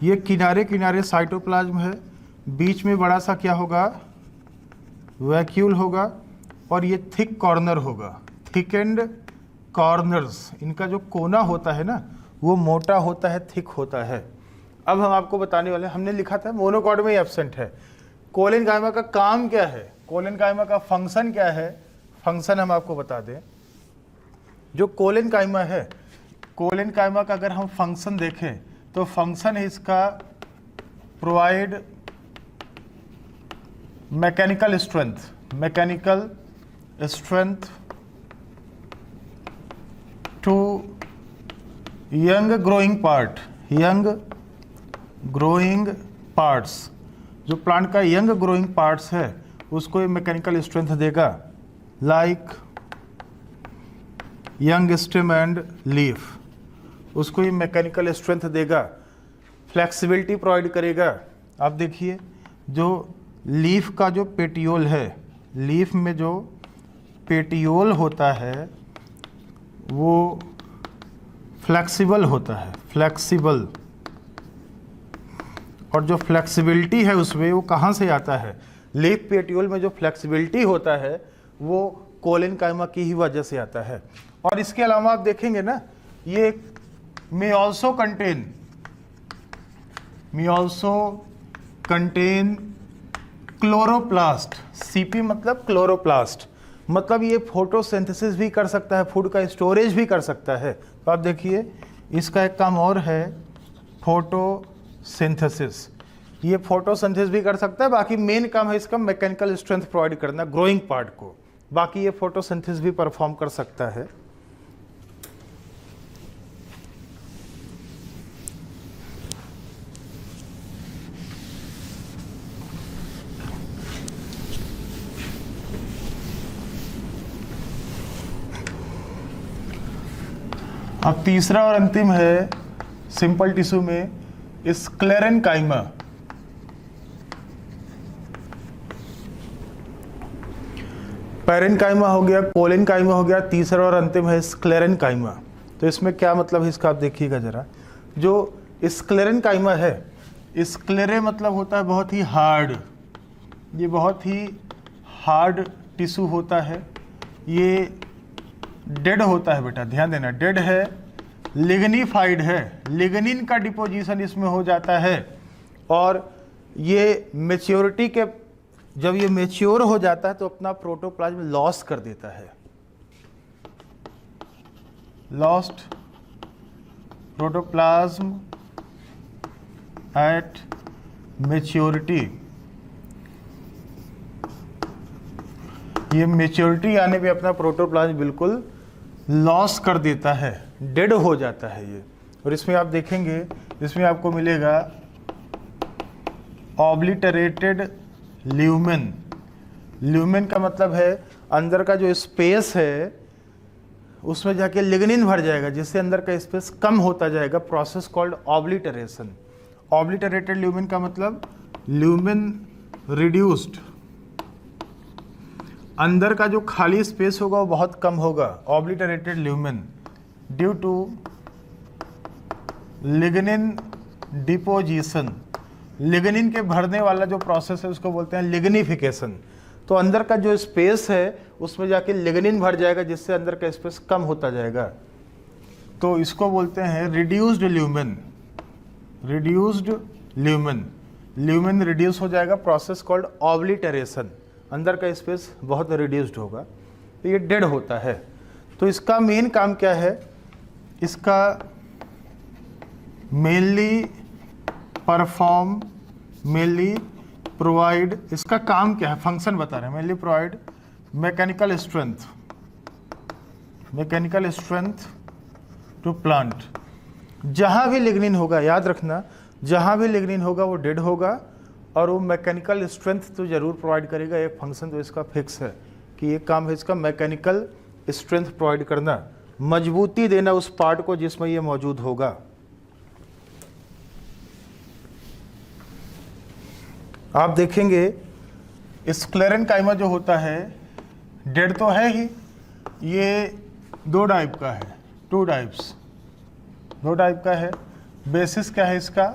ये किनारे किनारे साइटोप्लाज्म है, बीच में बड़ा सा क्या होगा, वैक्यूल होगा, और ये थिक कॉर्नर होगा, थिक एंड कॉर्नर्स। इनका जो कोना होता है ना, वो मोटा होता है, थिक होता है। अब हम आपको बताने वाले हैं, हमने लिखा था मोनोकॉट में ही एब्सेंट है। कोलेनकाइमा का काम क्या है, कोलेनकाइमा का फंक्शन क्या है, फंक्शन हम आपको बता दें। जो कोलेनकाइमा है, कोलेनकाइमा का अगर हम फंक्शन देखें तो फंक्शन है इसका provide mechanical strength to young growing parts. जो प्लांट का यंग ग्रोइंग पार्ट्स है उसको ये मैकेनिकल स्ट्रेंथ देगा, like young stem and leaf, उसको ये मैकेनिकल स्ट्रेंथ देगा, फ्लेक्सिबिलिटी प्रोवाइड करेगा। आप देखिए जो लीफ का जो पेटियोल है, लीफ में जो पेटियोल होता है वो फ्लेक्सिबल होता है, फ्लेक्सिबल, और जो फ्लेक्सिबिलिटी है उसमें वो कहाँ से आता है, लीफ पेटियोल में जो फ्लेक्सिबिलिटी होता है वो कोलेनकाइमा की ही वजह से आता है। और इसके अलावा आप देखेंगे ना, ये may also contain chloroplast. CP मतलब क्लोरोप्लास्ट, मतलब ये फोटोसिंथेसिस भी कर सकता है, फूड का स्टोरेज भी कर सकता है। तो आप देखिए इसका एक काम और है, फोटोसिंथेसिस। ये फोटोसिंथेसिस भी कर सकता है, बाकी मेन काम है इसका मैकेनिकल स्ट्रेंथ प्रोवाइड करना ग्रोइंग पार्ट को, बाकी ये फोटोसिंथेसिस भी परफॉर्म कर सकता है। अब तीसरा और अंतिम है सिंपल टिश्यू में स्क्लेरेनकाइमा। पैरेनकाइमा हो गया, कोलेनकाइमा हो गया, तीसरा और अंतिम है स्क्लेरेनकाइमा। तो इसमें क्या मतलब है इसका आप देखिएगा जरा। जो स्क्लेरेनकाइमा है, स्क्लेरे मतलब होता है बहुत ही हार्ड, ये बहुत ही हार्ड टिश्यू होता है, ये डेड होता है बेटा, ध्यान देना, डेड है, लिग्निफाइड है, लिग्निन का डिपोजिशन इसमें हो जाता है, और ये मेच्योरिटी के, जब ये मेच्योर हो जाता है तो अपना प्रोटोप्लाज्म लॉस कर देता है, लॉस्ट प्रोटोप्लाज्म एट मेच्योरिटी। ये मेच्योरिटी आने पे अपना प्रोटोप्लाज्म बिल्कुल लॉस कर देता है, डेड हो जाता है ये। और इसमें आप देखेंगे, इसमें आपको मिलेगा ऑब्लिटरेटेड ल्यूमेन। ल्यूमेन का मतलब है अंदर का जो स्पेस है उसमें जाके लिग्निन भर जाएगा, जिससे अंदर का स्पेस कम होता जाएगा, process called obliteration. Obliterated lumen का मतलब ल्यूमेन रिड्यूस्ड, अंदर का जो खाली स्पेस होगा वो बहुत कम होगा, obliterated lumen, due to lignin deposition. Lignin के भरने वाला जो प्रोसेस है उसको बोलते हैं लिग्निफिकेशन। तो अंदर का जो स्पेस है उसमें जाके लिग्निन भर जाएगा, जिससे अंदर का स्पेस कम होता जाएगा। तो इसको बोलते हैं reduced lumen. Reduced lumen, lumen reduce हो जाएगा, प्रोसेस कॉल्ड ऑब्लिटरेशन, अंदर का स्पेस बहुत रिड्यूस्ड होगा, तो ये डेड होता है। तो इसका मेन काम क्या है, इसका मेनली परफॉर्म, मेनली प्रोवाइड, इसका काम क्या है, फंक्शन बता रहे हैं। Mainly provide mechanical strength, mechanical strength to plant. जहाँ भी लिग्निन होगा, याद रखना, जहाँ भी लिग्निन होगा वो डेड होगा, और वो मैकेनिकल स्ट्रेंथ तो जरूर प्रोवाइड करेगा। एक फंक्शन तो इसका फिक्स है कि ये काम है इसका मैकेनिकल स्ट्रेंथ प्रोवाइड करना, मजबूती देना उस पार्ट को जिसमें ये मौजूद होगा। आप देखेंगे स्क्लेरेनकाइमा जो होता है डेड तो है ही, ये दो टाइप का है, दो टाइप का है। बेसिस क्या है इसका,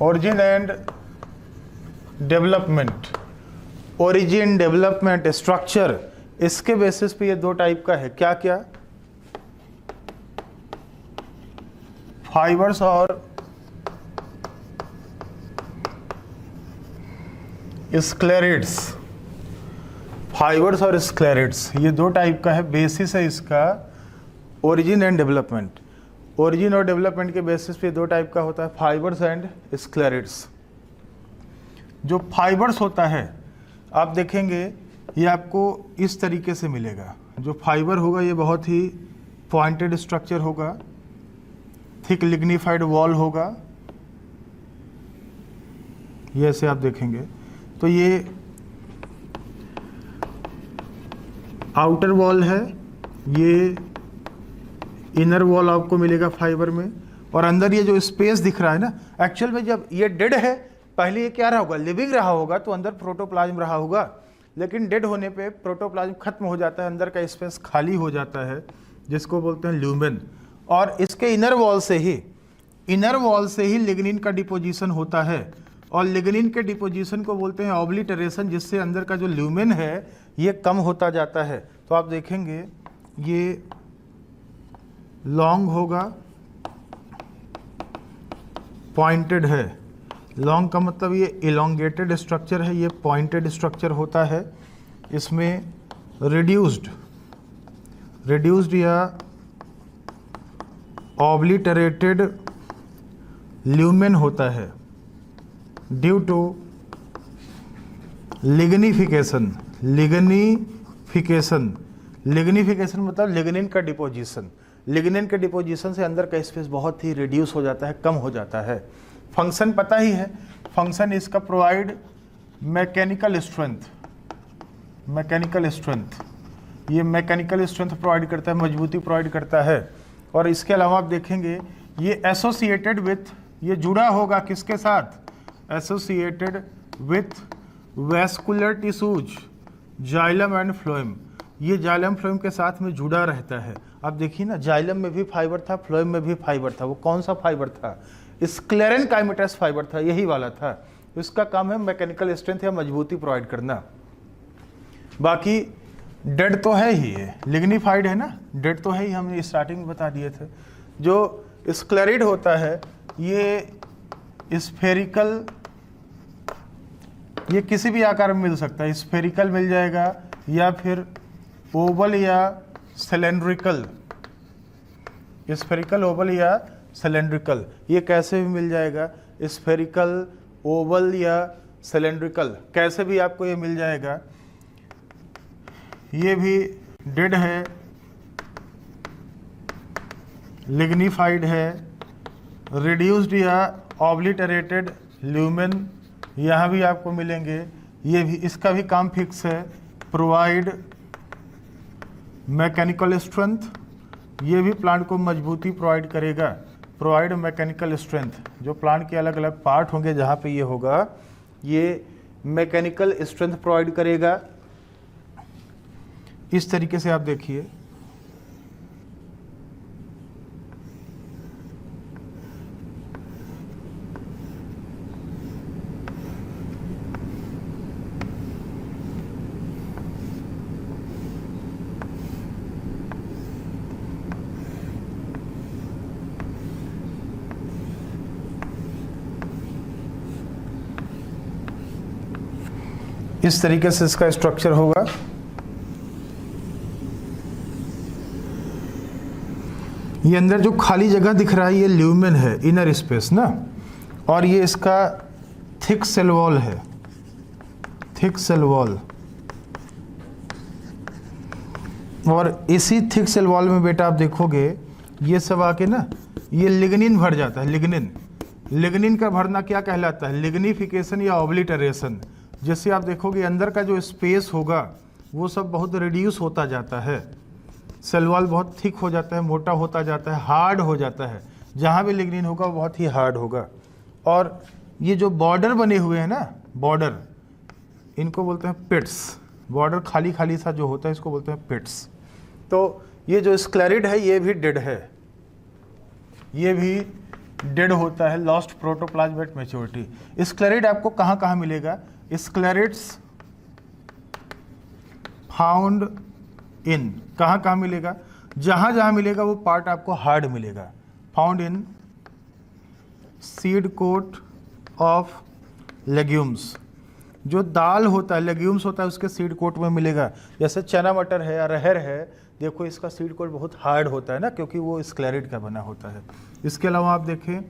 origin and development, origin development structure, इसके बेसिस पे ये दो टाइप का है। क्या क्या, फाइबर्स और स्क्लेरेट्स। फाइबर्स और स्क्लेरेट्स ये दो टाइप का है। बेसिस है इसका ओरिजिन एंड डेवलपमेंट। ओरिजिन और डेवलपमेंट के बेसिस पे दो टाइप का होता है, फाइबर्स एंड स्क्लेरेट्स। जो फाइबर्स होता है आप देखेंगे ये आपको इस तरीके से मिलेगा। जो फाइबर होगा ये बहुत ही पॉइंटेड स्ट्रक्चर होगा, थिक लिग्निफाइड वॉल होगा, ये ऐसे आप देखेंगे। तो ये आउटर वॉल है, ये इनर वॉल आपको मिलेगा फाइबर में, और अंदर ये जो स्पेस दिख रहा है ना, एक्चुअल में जब ये डेड है, पहले ये क्या रहा होगा, लिविंग रहा होगा, तो अंदर प्रोटोप्लाज्म रहा होगा, लेकिन डेड होने पे प्रोटोप्लाज्म खत्म हो जाता है, अंदर का स्पेस खाली हो जाता है, जिसको बोलते हैं ल्यूमेन। और इसके इनर वॉल से ही लिग्निन का डिपोजिशन होता है, और लिग्निन के डिपोजिशन को बोलते हैं ऑब्लिटरेशन, जिससे अंदर का जो ल्यूमेन है ये कम होता जाता है। तो आप देखेंगे ये लॉन्ग होगा, पॉइंटेड है। लॉन्ग का मतलब ये इलोंगेटेड स्ट्रक्चर है, ये पॉइंटेड स्ट्रक्चर होता है। इसमें रिड्यूस्ड या ऑब्लिटरेटेड ल्यूमेन होता है, ड्यू टू लिग्निफिकेशन। लिग्निफिकेशन मतलब लिग्निन का डिपोजिशन। लिग्निन के डिपोजिशन से अंदर का स्पेस बहुत ही रिड्यूस हो जाता है, कम हो जाता है। फंक्शन पता ही है, फंक्शन इसका प्रोवाइड मैकेनिकल स्ट्रेंथ। ये मैकेनिकल स्ट्रेंथ प्रोवाइड करता है, मजबूती प्रोवाइड करता है। और इसके अलावा आप देखेंगे ये एसोसिएटेड विथ, ये जुड़ा होगा किसके साथ, associated with vascular tissues, xylem and phloem. ये जाइलम फ्लोएम के साथ में जुड़ा रहता है। आप देखिए ना, जाइलम में भी फाइबर था, फ्लोएम में भी फाइबर था। वो कौन सा फाइबर था, स्क्लेरेनकाइमेटस फाइबर था, यही वाला था। इसका काम है मैकेनिकल स्ट्रेंथ या मजबूती प्रोवाइड करना। बाकी डेड तो है ही, ये लिग्निफाइड है ना, डेड तो है ही, हमने स्टार्टिंग में बता दिए थे। जो स्क्लेरिड होता है ये स्फेरिकल, ये किसी भी आकार में मिल सकता है, स्फेरिकल मिल जाएगा या फिर ओवल या सिलेंड्रिकल, स्फेरिकल, ओवल या सिलेंड्रिकल, ये कैसे भी मिल जाएगा, स्फेरिकल, ओवल या सिलेंड्रिकल, कैसे भी आपको ये मिल जाएगा। ये भी डेड है, लिग्निफाइड है, रिड्यूस्ड या ऑब्लिटरेटेड ल्यूमेन यहाँ भी आपको मिलेंगे। ये भी, इसका भी काम फिक्स है, प्रोवाइड मैकेनिकल स्ट्रेंथ, ये भी प्लांट को मजबूती प्रोवाइड करेगा। प्रोवाइड मैकेनिकल स्ट्रेंथ, जो प्लांट के अलग अलग पार्ट होंगे जहाँ पे ये होगा, ये मैकेनिकल स्ट्रेंथ प्रोवाइड करेगा। इस तरीके से आप देखिए, इस तरीके से इसका स्ट्रक्चर होगा। ये अंदर जो खाली जगह दिख रहा है ये ल्यूमेन है, इनर स्पेस ना, और ये इसका थिक सेल वॉल है, थिक सेल वॉल। और इसी थिक सेल वॉल में बेटा आप देखोगे ये सब आके ना ये लिग्निन भर जाता है। लिग्निन, लिग्निन का भरना क्या कहलाता है? लिग्निफिकेशन या ऑब्लिटरेशन। जैसे आप देखोगे अंदर का जो स्पेस होगा वो सब बहुत रिड्यूस होता जाता है, सेल वॉल बहुत थिक हो जाता है, मोटा होता जाता है, हार्ड हो जाता है। जहाँ भी लिग्निन होगा वो बहुत ही हार्ड होगा। और ये जो बॉर्डर बने हुए हैं ना, बॉर्डर, इनको बोलते हैं पिट्स। बॉर्डर खाली खाली सा जो होता है इसको बोलते हैं पिट्स। तो ये जो स्क्लेरिड है ये भी डेड है, ये भी डेड होता है, लॉस्ट प्रोटोप्लाज्म एट मैच्योरिटी। स्क्लेरिड आपको कहाँ कहाँ मिलेगा? स्क्लेरिड्स फाउंड इन, कहाँ कहाँ मिलेगा? जहाँ जहाँ मिलेगा वो पार्ट आपको हार्ड मिलेगा। Found in seed coat of legumes, जो दाल होता है, लेग्यूम्स होता है, उसके सीड कोट में मिलेगा। जैसे चना मटर है या अरहर है, देखो इसका सीड कोट बहुत हार्ड होता है ना, क्योंकि वो स्क्लेरिड का बना होता है। इसके अलावा आप देखें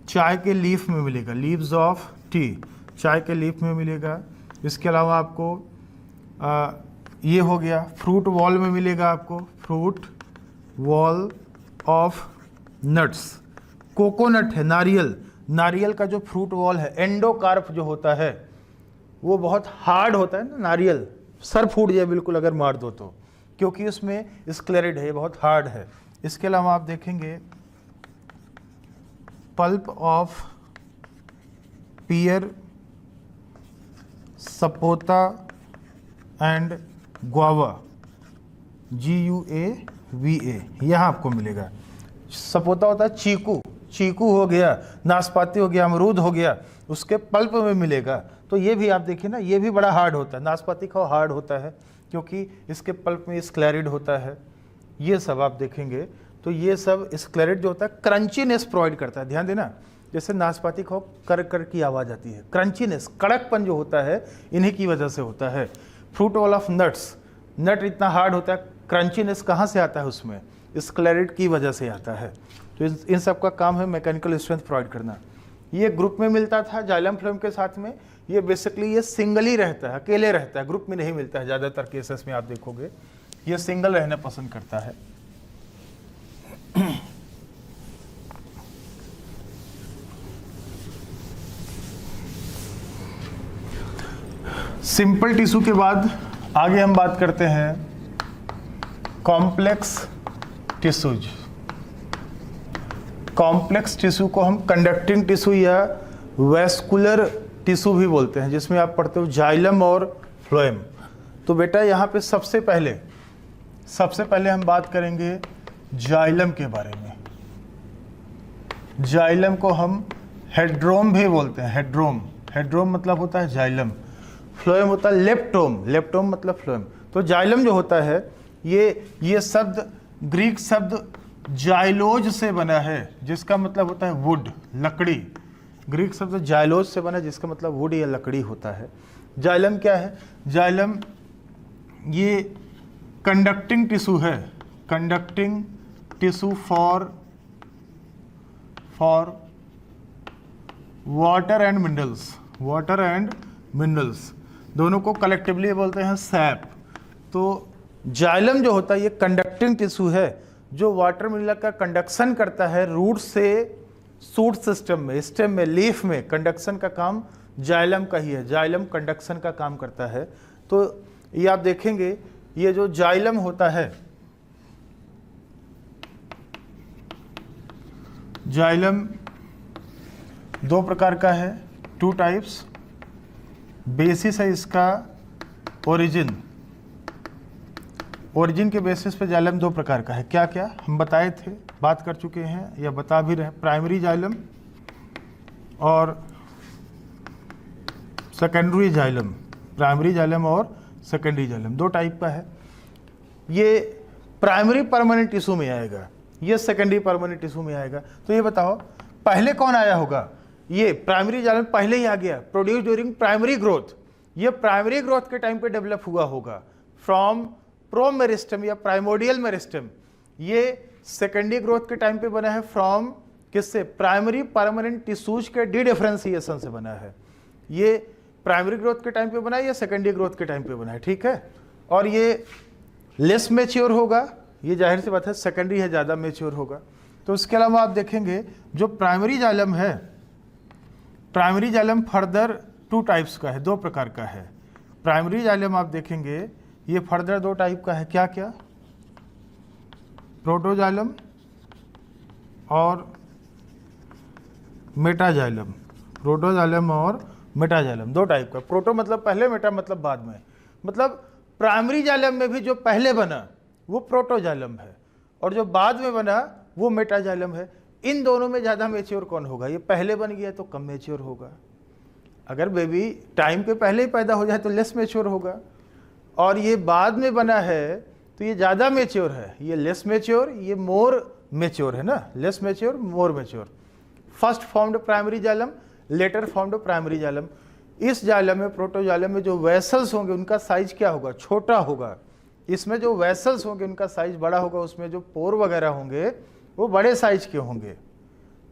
चाय के लीफ में मिलेगा, लीव्स ऑफ टी, चाय के लीफ में मिलेगा। इसके अलावा आपको ये हो गया, फ्रूट वॉल में मिलेगा आपको, fruit wall of nuts. Coconut है, नारियल, नारियल का जो फ्रूट वॉल है, एंडोकार्प जो होता है वो बहुत हार्ड होता है ना, नारियल सर फूट जाए बिल्कुल अगर मार दो तो, क्योंकि उसमें स्क्लेरिड है, बहुत हार्ड है। इसके अलावा आप देखेंगे pulp of pear, sapota and guava, GUAVA, यहाँ आपको मिलेगा। सपोता होता है चीकू, चीकू हो गया, नाशपाती हो गया, अमरूद हो गया, उसके पल्प में मिलेगा। तो ये भी आप देखिए ना, ये भी बड़ा हार्ड होता है। नाशपाती खाओ, हार्ड होता है क्योंकि इसके पल्प में स्क्लेरिड होता है। ये सब आप देखेंगे तो ये सब स्क्लेरिड जो होता है क्रंचीनेस प्रोवाइड करता है। ध्यान देना, जैसे नाशपाती खाओ कर कर की आवाज़ आती है, क्रंचीनेस, कड़कपन जो होता है इन्हीं की वजह से होता है। फ्रूट वॉल ऑफ नट्स, नट इतना हार्ड होता है, क्रंचीनेस कहाँ से आता है? उसमें स्क्लेरिड की वजह से आता है। तो इन सब का काम है मैकेनिकल स्ट्रेंथ प्रोवाइड करना। ये ग्रुप में मिलता था जाइलम फ्लोएम के साथ में। ये बेसिकली ये सिंगल ही रहता है, अकेले रहता है, ग्रुप में नहीं मिलता है। ज़्यादातर केसेस में आप देखोगे ये सिंगल रहना पसंद करता है। सिंपल टिश्यू के बाद आगे हम बात करते हैं कॉम्प्लेक्स टिश्यूज। कॉम्प्लेक्स टिश्यू को हम कंडक्टिंग टिश्यू या वैस्कुलर टिश्यू भी बोलते हैं, जिसमें आप पढ़ते हो जाइलम और फ्लोएम। तो बेटा यहाँ पे सबसे पहले हम बात करेंगे जाइलम के बारे में। जाइलम को हम हेड्रोम भी बोलते हैं, हेड्रोम, हेड्रोम मतलब होता है जाइलम। फ्लोएम होता है लेप्टोम, लेप्टोम मतलब फ्लोएम। तो जाइलम जो होता है ये शब्द ग्रीक शब्द जाइलोज से बना है, जिसका मतलब होता है वुड, लकड़ी। ग्रीक शब्द जाइलोज से बना है जिसका मतलब वुड या लकड़ी होता है। जाइलम क्या है? जाइलम ये कंडक्टिंग टिश्यू है, conducting tissue for water and minerals, water and minerals दोनों को कलेक्टिवली बोलते हैं सैप। तो जाइलम जो होता है ये कंडक्टिंग टिश्यू है जो वाटर मिनरल का कंडक्शन करता है रूट से शूट सिस्टम में, स्टेम में, लीफ में। कंडक्शन का काम जाइलम का ही है, जाइलम कंडक्शन का काम करता है। तो ये आप देखेंगे ये जो जाइलम होता है, जाइलम दो प्रकार का है, 2 टाइप्स। बेसिस है इसका ओरिजिन, ओरिजिन के बेसिस पे जाइलम 2 प्रकार का है। क्या क्या हम बताए थे, बात कर चुके हैं या बता भी रहे हैं। प्राइमरी जाइलम और सेकेंडरी जाइलम, प्राइमरी जाइलम और सेकेंडरी जाइलम 2 टाइप का है। ये प्राइमरी परमानेंट टिश्यू में आएगा, ये सेकेंडरी परमानेंट टिश्यू में आएगा। तो ये बताओ पहले कौन आया होगा? ये प्राइमरी जाइलम पहले ही आ गया, प्रोड्यूस ड्यूरिंग प्राइमरी ग्रोथ। ये प्राइमरी ग्रोथ के टाइम पे डेवलप हुआ होगा फ्रॉम प्रोम मेरिस्टम या प्राइमोडियल मेरिस्टम। ये सेकेंडरी ग्रोथ के टाइम पे बना है फ्रॉम किससे? प्राइमरी परमानेंट टिश्यूज के डिफरेंशिएशन से बना है। ये प्राइमरी ग्रोथ के टाइम पे बना है या सेकेंडरी ग्रोथ के टाइम पे बना है, ठीक है। और ये लेस मैच्योर होगा, ये जाहिर सी बात है, सेकेंडरी है ज़्यादा मैच्योर होगा। तो उसके अलावा आप देखेंगे जो प्राइमरी जाइलम है, प्राइमरी जाइलम फर्दर 2 टाइप्स का है, 2 प्रकार का है। प्राइमरी जाइलम आप देखेंगे ये फर्दर 2 टाइप का है। क्या क्या? प्रोटोजाइलम और मेटाजाइलम। प्रोटोजाइलम और मेटाजाइलम 2 टाइप का। प्रोटो मतलब पहले, मेटा मतलब बाद में। मतलब प्राइमरी जाइलम में भी जो पहले बना वो प्रोटोजाइलम है और जो बाद में बना वो मेटाजाइलम है। इन दोनों में ज़्यादा मैच्योर कौन होगा? ये पहले बन गया तो कम मैच्योर होगा। अगर बेबी टाइम पे पहले ही पैदा हो जाए तो लेस मैच्योर होगा, और ये बाद में बना है तो ये ज़्यादा मैच्योर है। ये लेस मैच्योर, ये मोर मैच्योर है ना, less mature more mature. First formed primary xylem, later formed primary xylem. इस जाइलम में, प्रोटोजाइलम में जो वेसल्स होंगे उनका साइज क्या होगा? छोटा होगा। इसमें जो वेसल्स होंगे उनका साइज बड़ा होगा, उसमें जो पोर वगैरह होंगे वो बड़े साइज के होंगे।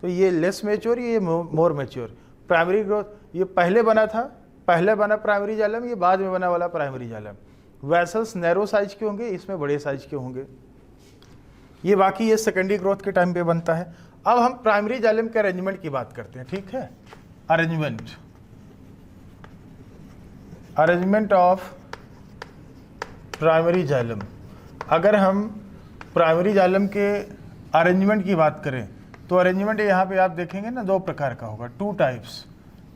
तो ये लेस मैच्योर, ये मोर मैच्योर। प्राइमरी ग्रोथ ये पहले बना था, पहले बना प्राइमरी जाइलम, ये बाद में बना वाला primary xylem. Vessels narrow size के होंगे, इसमें बड़े साइज के होंगे। ये बाकी ये सेकेंडरी ग्रोथ के टाइम पे बनता है। अब हम प्राइमरी जाइलम के अरेंजमेंट की बात करते हैं, ठीक है। Arrangement, arrangement of primary xylem. अगर हम प्राइमरी जाइलम के अरेंजमेंट की बात करें तो अरेंजमेंट यहाँ पे आप देखेंगे ना 2 प्रकार का होगा,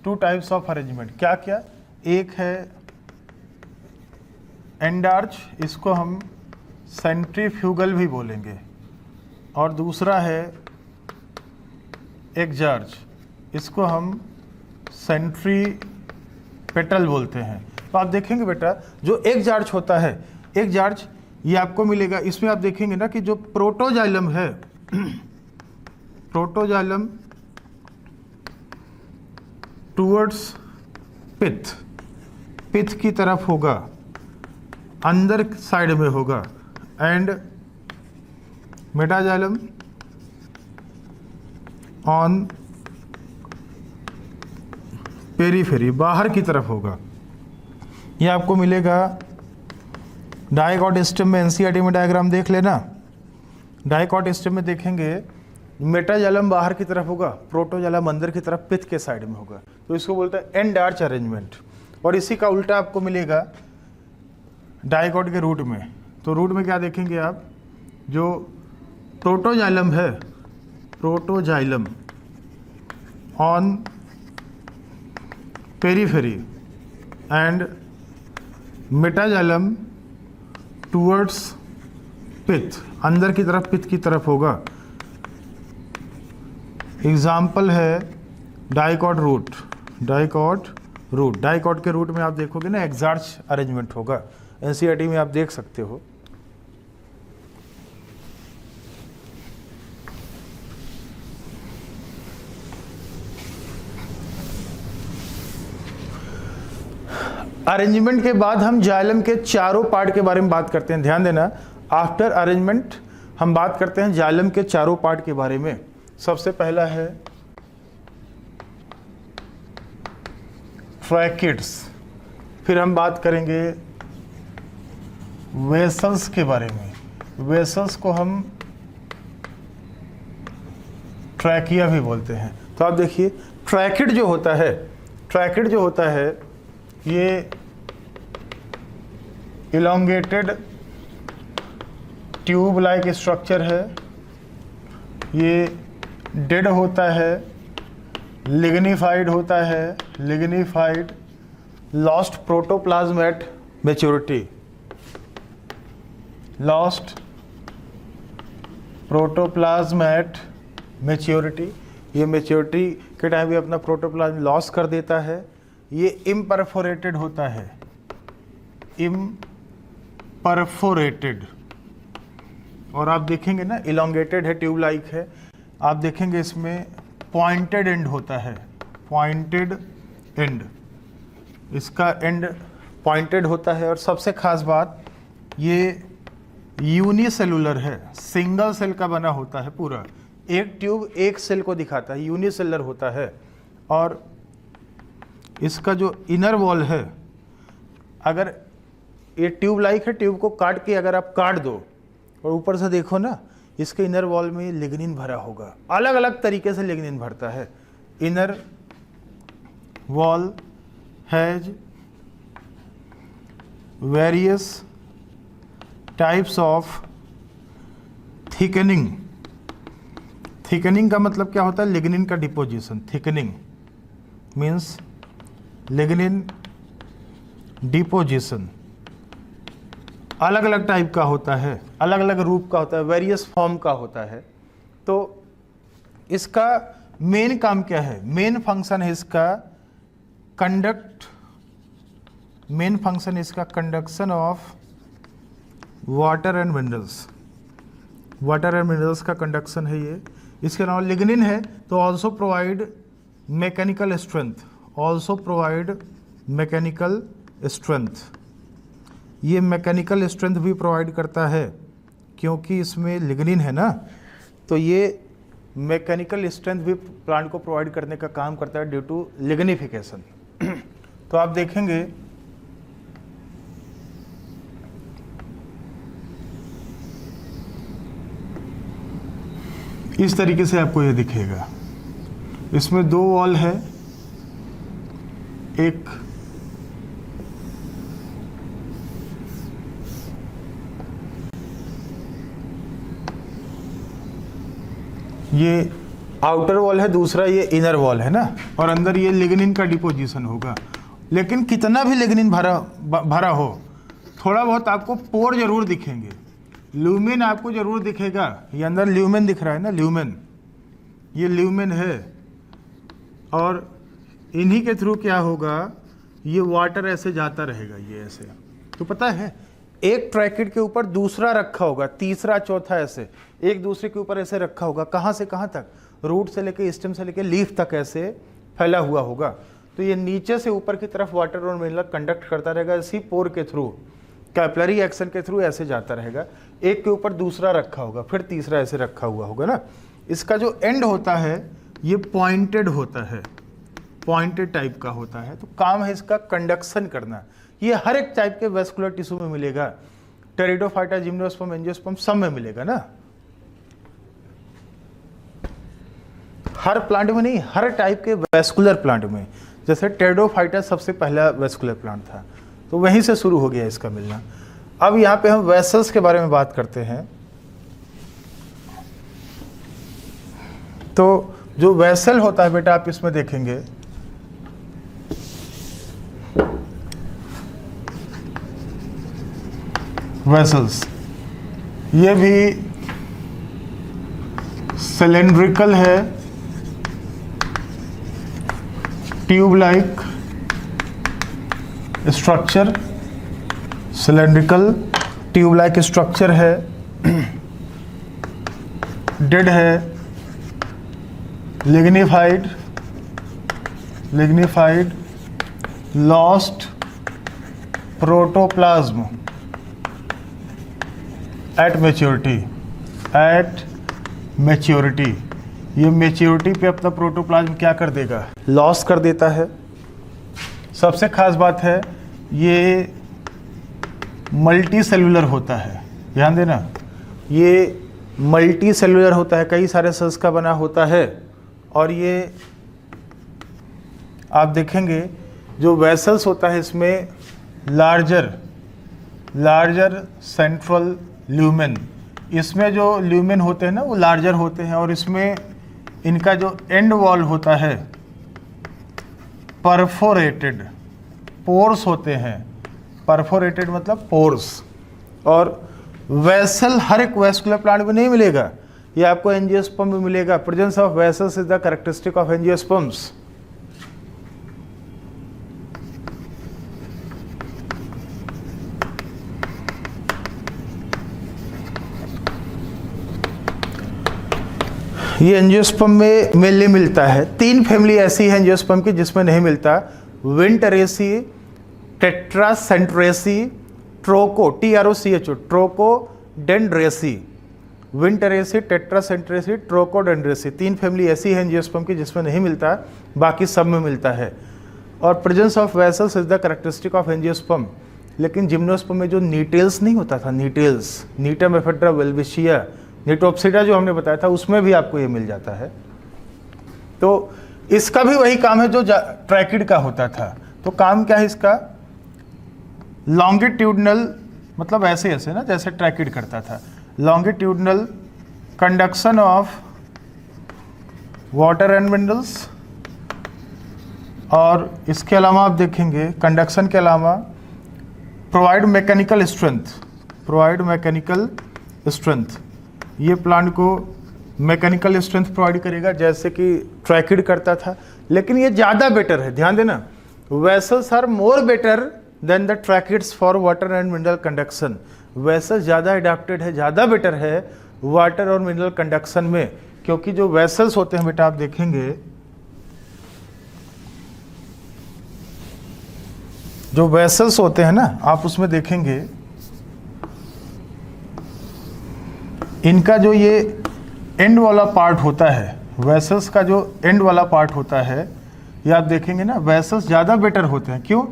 2 टाइप्स ऑफ अरेंजमेंट। क्या क्या? एक है एंडार्च, इसको हम सेंट्रीफ्यूगल भी बोलेंगे, और दूसरा है एक्जार्च, इसको हम सेंट्रीपेटल बोलते हैं। तो आप देखेंगे बेटा जो एक्जार्च होता है, एक्जार्च ये आपको मिलेगा। इसमें आप देखेंगे ना कि जो प्रोटोजाइलम है, प्रोटोजाइलम टूवर्ड्स पिथ, पिथ की तरफ होगा, अंदर साइड में होगा, एंड मेटाजाइलम ऑन पेरीफेरी, बाहर की तरफ होगा। ये आपको मिलेगा डाइकॉट स्टेम में। एनसीईआरटी में डायग्राम देख लेना। डाइकॉट स्टेम में देखेंगे मेटाजाइलम बाहर की तरफ होगा, प्रोटोजाइलम अंदर की तरफ पिथ के साइड में होगा। तो इसको बोलते हैं एंड आर्च अरेंजमेंट। और इसी का उल्टा आपको मिलेगा डाइकॉट के रूट में। तो रूट में क्या देखेंगे आप, जो प्रोटोजाइलम है, protoxylem on periphery and metaxylem towards pith, अंदर की तरफ, पिथ की तरफ होगा। एग्जाम्पल है dicot root, dicot root. Dicot के रूट में आप देखोगे ना एक्जार्च अरेंजमेंट होगा। एनसीईआरटी में आप देख सकते हो। अरेंजमेंट के बाद हम जाइलम के चारों पार्ट के बारे में बात करते हैं। ध्यान देना, आफ्टर अरेंजमेंट हम बात करते हैं जाइलम के चारों पार्ट के बारे में। सबसे पहला है ट्रैकिड्स, फिर हम बात करेंगे वेसल्स के बारे में। वेसल्स को हम ट्रैकिया भी बोलते हैं। तो आप देखिए ट्रैकिड जो होता है, ट्रैकिड जो होता है ये इलोंगेटेड ट्यूब लाइक स्ट्रक्चर है, ये डेड होता है, लिग्निफाइड होता है, lignified, lost protoplasm at maturity, lost protoplasm at maturity, ये मैच्योरिटी के टाइम भी अपना प्रोटोप्लाज्म लॉस कर देता है। ये इम्परफोरेटेड होता है, इम्परफोरेटेड, और आप देखेंगे ना इलोंगेटेड है, ट्यूब लाइक है, आप देखेंगे इसमें पॉइंटेड एंड होता है, पॉइंटेड एंड, इसका एंड पॉइंटेड होता है। और सबसे खास बात ये यूनिसेलुलर है, सिंगल सेल का बना होता है पूरा, एक ट्यूब एक सेल को दिखाता है, यूनिसेलुलर होता है। और इसका जो इनर वॉल है, अगर ये ट्यूब लाइक है, ट्यूब को काट के अगर आप काट दो और ऊपर से देखो ना, इसके इनर वॉल में लिग्निन भरा होगा, अलग अलग तरीके से लिग्निन भरता है। Inner wall has various types of thickening. Thickening का मतलब क्या होता है? लिग्निन का deposition. Thickening means lignin deposition अलग अलग टाइप का होता है, अलग अलग रूप का होता है, वेरियस फॉर्म का होता है। तो इसका मेन काम क्या है? मेन फंक्शन है इसका कंडक्ट, मेन फंक्शन इसका conduction of water and minerals, water and minerals का कंडक्शन है ये। इसके अलावा लिग्निन है तो also provide mechanical strength, also provide mechanical strength, ये मैकेनिकल स्ट्रेंथ भी प्रोवाइड करता है क्योंकि इसमें लिग्निन है ना, तो ये मैकेनिकल स्ट्रेंथ भी प्लांट को प्रोवाइड करने का काम करता है ड्यू टू लिग्निफिकेशन। तो आप देखेंगे इस तरीके से आपको ये दिखेगा। इसमें दो वॉल है, एक ये आउटर वॉल है, दूसरा ये इनर वॉल है ना, और अंदर ये लिग्निन का डिपोजिशन होगा। लेकिन कितना भी लिग्निन भरा हो, थोड़ा बहुत आपको पोर जरूर दिखेंगे, ल्यूमेन आपको जरूर दिखेगा। ये अंदर ल्यूमेन दिख रहा है ना, ल्यूमेन, ये ल्यूमेन है, और इन्हीं के थ्रू क्या होगा, ये वाटर ऐसे जाता रहेगा, ये ऐसे। तो पता है एक ट्रैकिड के ऊपर दूसरा रखा होगा, तीसरा चौथा ऐसे एक दूसरे के ऊपर ऐसे रखा होगा, कहाँ से कहाँ तक, रूट से लेके स्टेम से लेके लीफ तक ऐसे फैला हुआ होगा। तो ये नीचे से ऊपर की तरफ वाटर और मिनरल कंडक्ट करता रहेगा, इसी पोर के थ्रू, कैपिलरी एक्शन के थ्रू ऐसे जाता रहेगा। एक के ऊपर दूसरा रखा होगा, फिर तीसरा ऐसे रखा हुआ होगा ना। इसका जो एंड होता है ये पॉइंटेड होता है, पॉइंटेड टाइप का होता है। तो काम है इसका कंडक्शन करना। ये हर एक टाइप के वेस्कुलर टिश्यू में मिलेगा, टेरिडोफाइटा, जिम्नोस्पर्म, एंजियोस्पर्म सब में मिलेगा ना। हर प्लांट में नहीं, हर टाइप के वेस्कुलर प्लांट में। जैसे टेरिडोफाइटा सबसे पहला वेस्कुलर प्लांट था, तो वहीं से शुरू हो गया इसका मिलना। अब यहाँ पे हम वेसल्स के बारे में बात करते हैं। तो जो वेसल होता है बेटा, आप इसमें देखेंगे वेसल्स, ये भी सिलेंड्रिकल है, tube like structure, cylindrical tube like structure है, डेड है, lignified, lignified, lost protoplasm at maturity, at maturity. ये मैच्योरिटी पे अपना प्रोटोप्लाज्म क्या कर देगा? लॉस कर देता है। सबसे खास बात है ये मल्टी सेलुलर होता है, ध्यान देना, ये मल्टी सेलुलर होता है, कई सारे सेल्स का बना होता है। और ये आप देखेंगे जो वेसल्स होता है इसमें लार्जर सेंट्रल ल्यूमेन, इसमें जो ल्यूमेन होते हैं ना वो लार्जर होते हैं, और इसमें इनका जो एंड वॉल होता है परफोरेटेड, पोर्स होते हैं, परफोरेटेड मतलब पोर्स। और वेसल हर एक वेस्कुलर प्लांट में नहीं मिलेगा, ये आपको एंजियोस्पर्म में मिलेगा। Presence of vessels is the characteristic of angiosperms. ये एंजियोस्पर्म में मेनली मिलता है। 3 फैमिली ऐसी है एंजियोस्पर्म की जिसमें नहीं मिलता, विंटरेसी, टेट्रासेंट्रेसी, ट्रोको, TROCHO, ट्रोकोडेंड्रेसी। विंटरेसी, टेट्रासेंट्रेसी, ट्रोकोडेंड्रेसी, 3 फैमिली ऐसी है एंजियोस्पर्म की जिसमें नहीं मिलता, बाकी सब में मिलता है। और presence of vessels is the characteristic of angiosperm. लेकिन जिम्नोस्पर्म में जो नीटेल्स नहीं होता था, नीटेल्स, नीटम, एफेड्रा, वेल्विशिया, निटोप्सिडा जो हमने बताया था, उसमें भी आपको ये मिल जाता है। तो इसका भी वही काम है जो ट्रैकिड का होता था। तो काम क्या है इसका, लॉन्गिट्यूडनल, मतलब ऐसे ऐसे ना जैसे ट्रैकिड करता था, longitudinal conduction of water and minerals. और इसके अलावा आप देखेंगे कंडक्शन के अलावा प्रोवाइड मैकेनिकल स्ट्रेंथ, ये प्लांट को मैकेनिकल स्ट्रेंथ प्रोवाइड करेगा जैसे कि ट्रैकिड करता था। लेकिन ये ज़्यादा बेटर है, ध्यान देना, vessels are more better than the tracheids for water and mineral conduction. Vessels ज़्यादा एडाप्टेड है, ज़्यादा बेटर है वाटर और मिनरल कंडक्शन में, क्योंकि जो वेसल्स होते हैं बेटा आप देखेंगे, जो वेसल्स होते हैं ना आप उसमें देखेंगे, इनका जो ये एंड वाला पार्ट होता है, वेसल्स का जो एंड वाला पार्ट होता है, ये आप देखेंगे ना, वेसल्स ज़्यादा बेटर होते हैं। क्यों?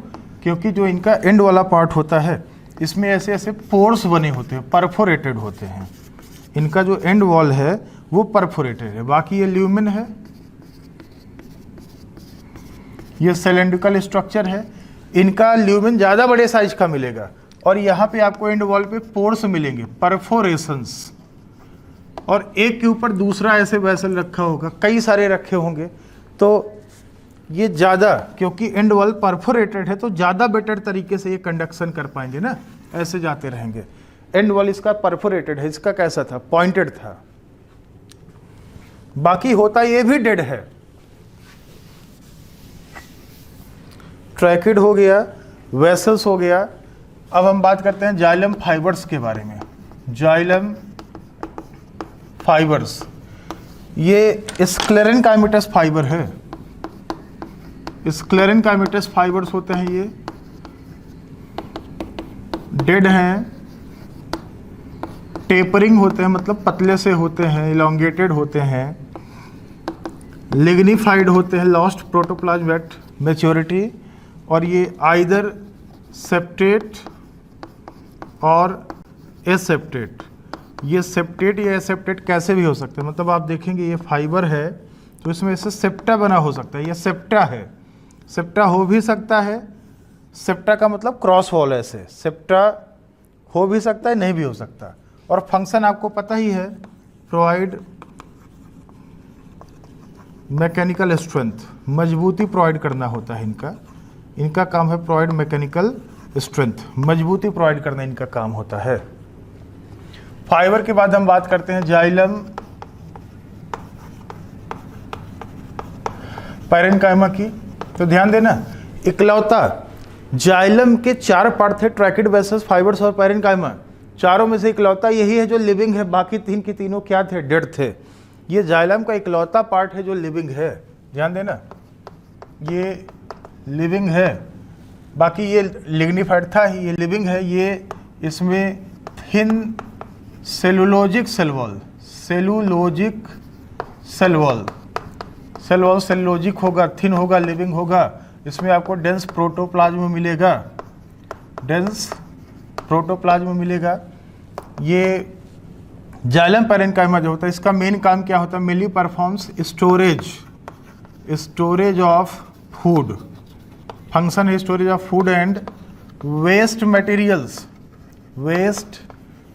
क्योंकि जो इनका एंड वाला पार्ट होता है इसमें ऐसे ऐसे पोर्स बने होते हैं, परफोरेटेड होते हैं। इनका जो एंड वॉल है वो परफोरेटेड है। बाकी ये ल्यूमेन है, ये सिलेंड्रिकल स्ट्रक्चर है, इनका ल्यूमेन ज़्यादा बड़े साइज का मिलेगा। और यहाँ पे आपको एंड वॉल पे पोर्स मिलेंगे, परफोरेशंस, और एक के ऊपर दूसरा ऐसे वेसल रखा होगा, कई सारे रखे होंगे। तो ये ज़्यादा, क्योंकि एंड वॉल परफोरेटेड है तो ज़्यादा बेटर तरीके से ये कंडक्शन कर पाएंगे ना, ऐसे जाते रहेंगे। एंड वॉल इसका परफोरेटेड है, इसका कैसा था, पॉइंटेड था। बाकी होता ये भी डेड है। ट्रैकिड हो गया, वेसल्स हो गया। अब हम बात करते हैं जाइलम फाइबर्स के बारे में। जाइलम फाइबर्स, ये स्क्लेरेनकाइमेटस फाइबर है। स्क्लेरेनकाइमेटस फाइबर्स होते हैं, ये डेड हैं, टेपरिंग होते हैं, मतलब पतले से होते हैं, इलोंगेटेड होते हैं, लिग्निफाइड होते हैं, लॉस्ट प्रोटोप्लाज्म एट मैच्योरिटी। और ये आइदर सेप्टेट और एसेप्टेट, ये सेप्टेट या एसेप्टेट कैसे भी हो सकते हैं। मतलब आप देखेंगे ये फाइबर है तो इसमें ऐसे सेप्टा बना हो सकता है, ये सेप्टा है, सेप्टा हो भी सकता है। सेप्टा का मतलब क्रॉस वॉल, ऐसे सेप्टा हो भी सकता है, नहीं भी हो सकता। और फंक्शन आपको पता ही है, प्रोवाइड मैकेनिकल स्ट्रेंथ, मजबूती प्रोवाइड करना होता है इनका काम है प्रोवाइड मैकेनिकल स्ट्रेंथ, मजबूती प्रोवाइड करना इनका काम होता है। फाइबर के बाद हम बात करते हैं जाइलम पैरेन्काइमा की। तो ध्यान देना, इकलौता जाइलम के 4 पार्ट थे, ट्रैकिड, वेसल्स, फाइबर्स और पैरेन्काइमा। चारों में से इकलौता यही है जो लिविंग है, बाकी 3 के तीनों क्या थे, डेड थे। ये जाइलम का इकलौता पार्ट है जो लिविंग है, ध्यान देना, ये लिविंग है। बाकी ये लिग्निफाइड था ही, ये लिविंग है। ये इसमें thin cellulosic cell wall, cellulosic cell wall, cell wall cellulosic होगा, थिन होगा, लिविंग होगा। इसमें आपको डेंस प्रोटोप्लाज्म मिलेगा, डेंस प्रोटोप्लाज्म मिलेगा। ये जाइलम पैरेन्काइमा जो होता है इसका मेन काम क्या होता है, mainly performs storage of food, function है storage of food and waste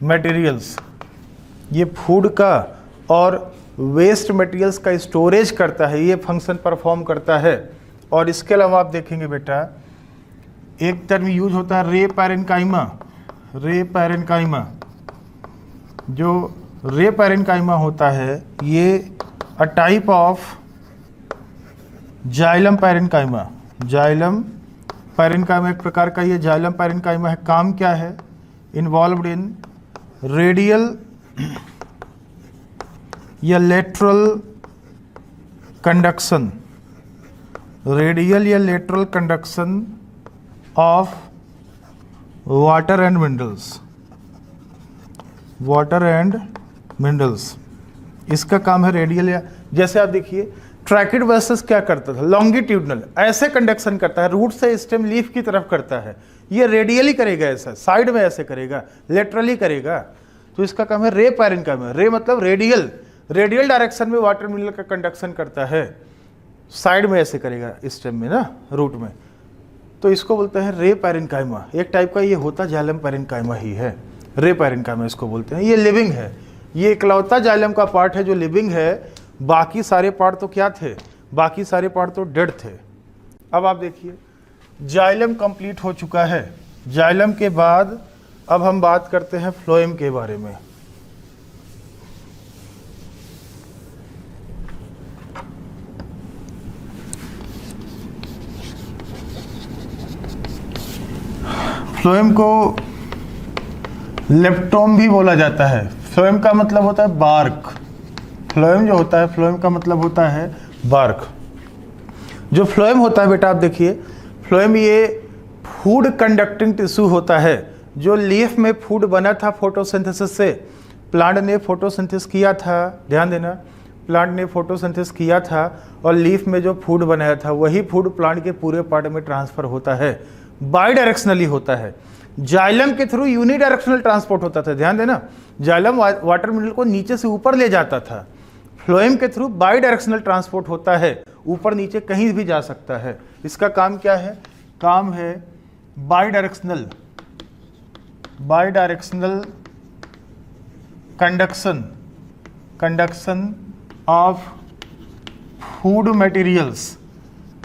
materials, ये फूड का और वेस्ट मटेरियल्स का स्टोरेज करता है, ये फंक्शन परफॉर्म करता है। और इसके अलावा आप देखेंगे बेटा एक टर्म यूज होता है रे पैरेन्काइमा। जो रे पैरेन्काइमा होता है ये a type of xylem parenchyma एक प्रकार का ये जाइलम पैरेन्काइमा है। काम क्या है, इन्वॉल्व्ड इन रेडियल या lateral conduction of water and minerals. इसका काम है रेडियल या, जैसे आप देखिए ट्रैकिड वेसल्स क्या करता था, लॉन्गिट्यूडनल ऐसे कंडक्शन करता है, रूट से स्टेम लीफ की तरफ करता है। ये रेडियली करेगा, ऐसा साइड में ऐसे करेगा, लेटरली करेगा, तो इसका काम है रे पैरेन्काइमा। रे मतलब रेडियल डायरेक्शन में वाटर मिनरल का कंडक्शन करता है, साइड में ऐसे करेगा स्टेम में ना, रूट में, तो इसको बोलते हैं रे पैरेन्काइमा। एक टाइप का ये होता जाइलम पैरेन्काइमा ही है, रे पैरेन्काइमा इसको बोलते हैं। ये लिविंग है, ये इकलौता जाइलम का पार्ट है जो लिविंग है, बाकी सारे पार्ट तो क्या थे, बाकी सारे पार्ट तो डेड थे। अब आप देखिए जाइलम कंप्लीट हो चुका है। जाइलम के बाद अब हम बात करते हैं फ्लोएम के बारे में। फ्लोएम को लेप्टोम भी बोला जाता है। फ्लोएम का मतलब होता है बार्क। फ्लोएम जो होता है, फ्लोएम का मतलब होता है बार्क। जो फ्लोएम होता है बेटा आप देखिए, फ्लोएम ये फूड कंडक्टिंग टिश्यू होता है। जो लीफ में फूड बना था फोटोसिंथेसिस से, प्लांट ने फोटोसिंथेसिस किया था, ध्यान देना, प्लांट ने फोटोसिंथेसिस किया था और लीफ में जो फूड बनाया था वही फूड प्लांट के पूरे पार्ट में ट्रांसफर होता है, बाई डायरेक्शनली होता है। जाइलम के थ्रू यूनिडायरेक्शनल ट्रांसपोर्ट होता था, ध्यान देना, जाइलम वाटर मिनरल को नीचे से ऊपर ले जाता था। फ्लोएम के थ्रू बाई डायरेक्शनल ट्रांसपोर्ट होता है, ऊपर नीचे कहीं भी जा सकता है। इसका काम क्या है, काम है by directional conduction of food materials.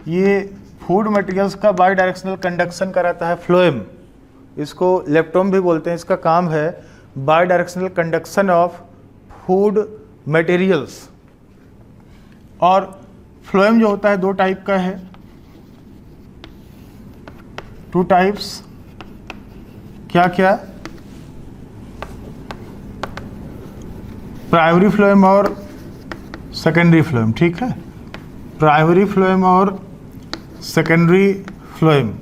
ये फूड मटेरियल्स का बाई डायरेक्शनल कंडक्शन कराता है फ्लोएम। इसको लेप्टोम भी बोलते हैं। इसका काम है by directional conduction of food materials. और फ्लोएम जो होता है दो टाइप का है, टू टाइप्स, क्या क्या, प्राइमरी फ्लोएम और सेकेंडरी फ्लोएम, ठीक है। प्राइमरी फ्लोएम और सेकेंडरी फ्लोएम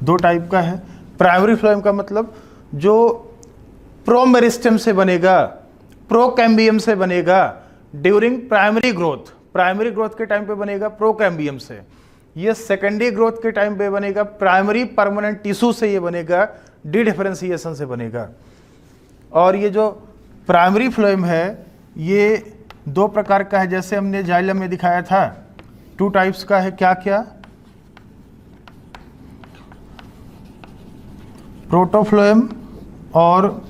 दो टाइप का है। प्राइमरी फ्लोएम का मतलब जो प्रोमेरिस्टेम से बनेगा, प्रोकैम्बियम से बनेगा ड्यूरिंग प्राइमरी ग्रोथ के टाइम पे बनेगा प्रोकैम्बियम से। ये सेकेंडरी ग्रोथ के टाइम पे बनेगा प्राइमरी परमानेंट टिश्यू से, ये बनेगा डी डिफरेंशिएशन से बनेगा। और ये जो प्राइमरी फ्लोएम है ये दो प्रकार का है, जैसे हमने जाइलम में दिखाया था, टू टाइप्स का है, क्या क्या, प्रोटोफ्लोएम और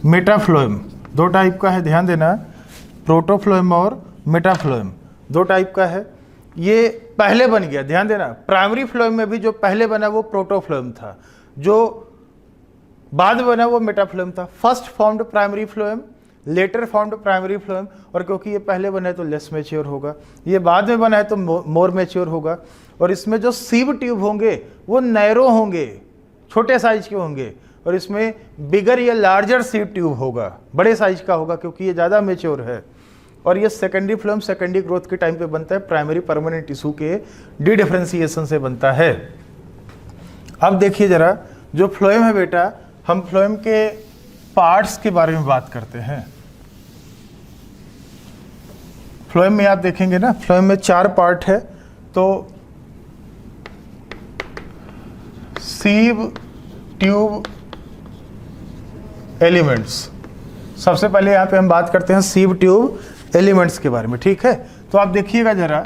मेटाफ्लोएम, दो टाइप का है, ध्यान देना, प्रोटोफ्लोएम और मेटाफ्लोएम दो टाइप का है। ये पहले बन गया, ध्यान देना, प्राइमरी फ्लोएम में भी जो पहले बना वो प्रोटोफ्लोएम था, जो बाद में बना वो मेटाफ्लोएम था। First formed primary phloem, later formed primary phloem. और क्योंकि ये पहले बना है तो लेस मैच्योर होगा, ये बाद में बना है तो मोर मैच्योर होगा। और इसमें जो सीव ट्यूब होंगे वो नैरो होंगे, छोटे साइज के होंगे, और इसमें बिगर या लार्जर सीव ट्यूब होगा, बड़े साइज का होगा, क्योंकि ये ज़्यादा मैच्योर है। और ये सेकेंडरी फ्लोएम सेकेंडरी ग्रोथ के टाइम पे बनता है, प्राइमरी परमानेंट टिश्यू के डी डिफरेंशिएशन से बनता है। अब देखिए जरा, जो फ्लोएम है बेटा, हम फ्लोएम के पार्ट्स के बारे में बात करते हैं। फ्लोएम में आप देखेंगे ना, फ्लोएम में 4 पार्ट है, तो सीव ट्यूब एलिमेंट्स। सबसे पहले यहाँ पे हम बात करते हैं सीव ट्यूब एलिमेंट्स के बारे में, ठीक है। तो आप देखिएगा जरा,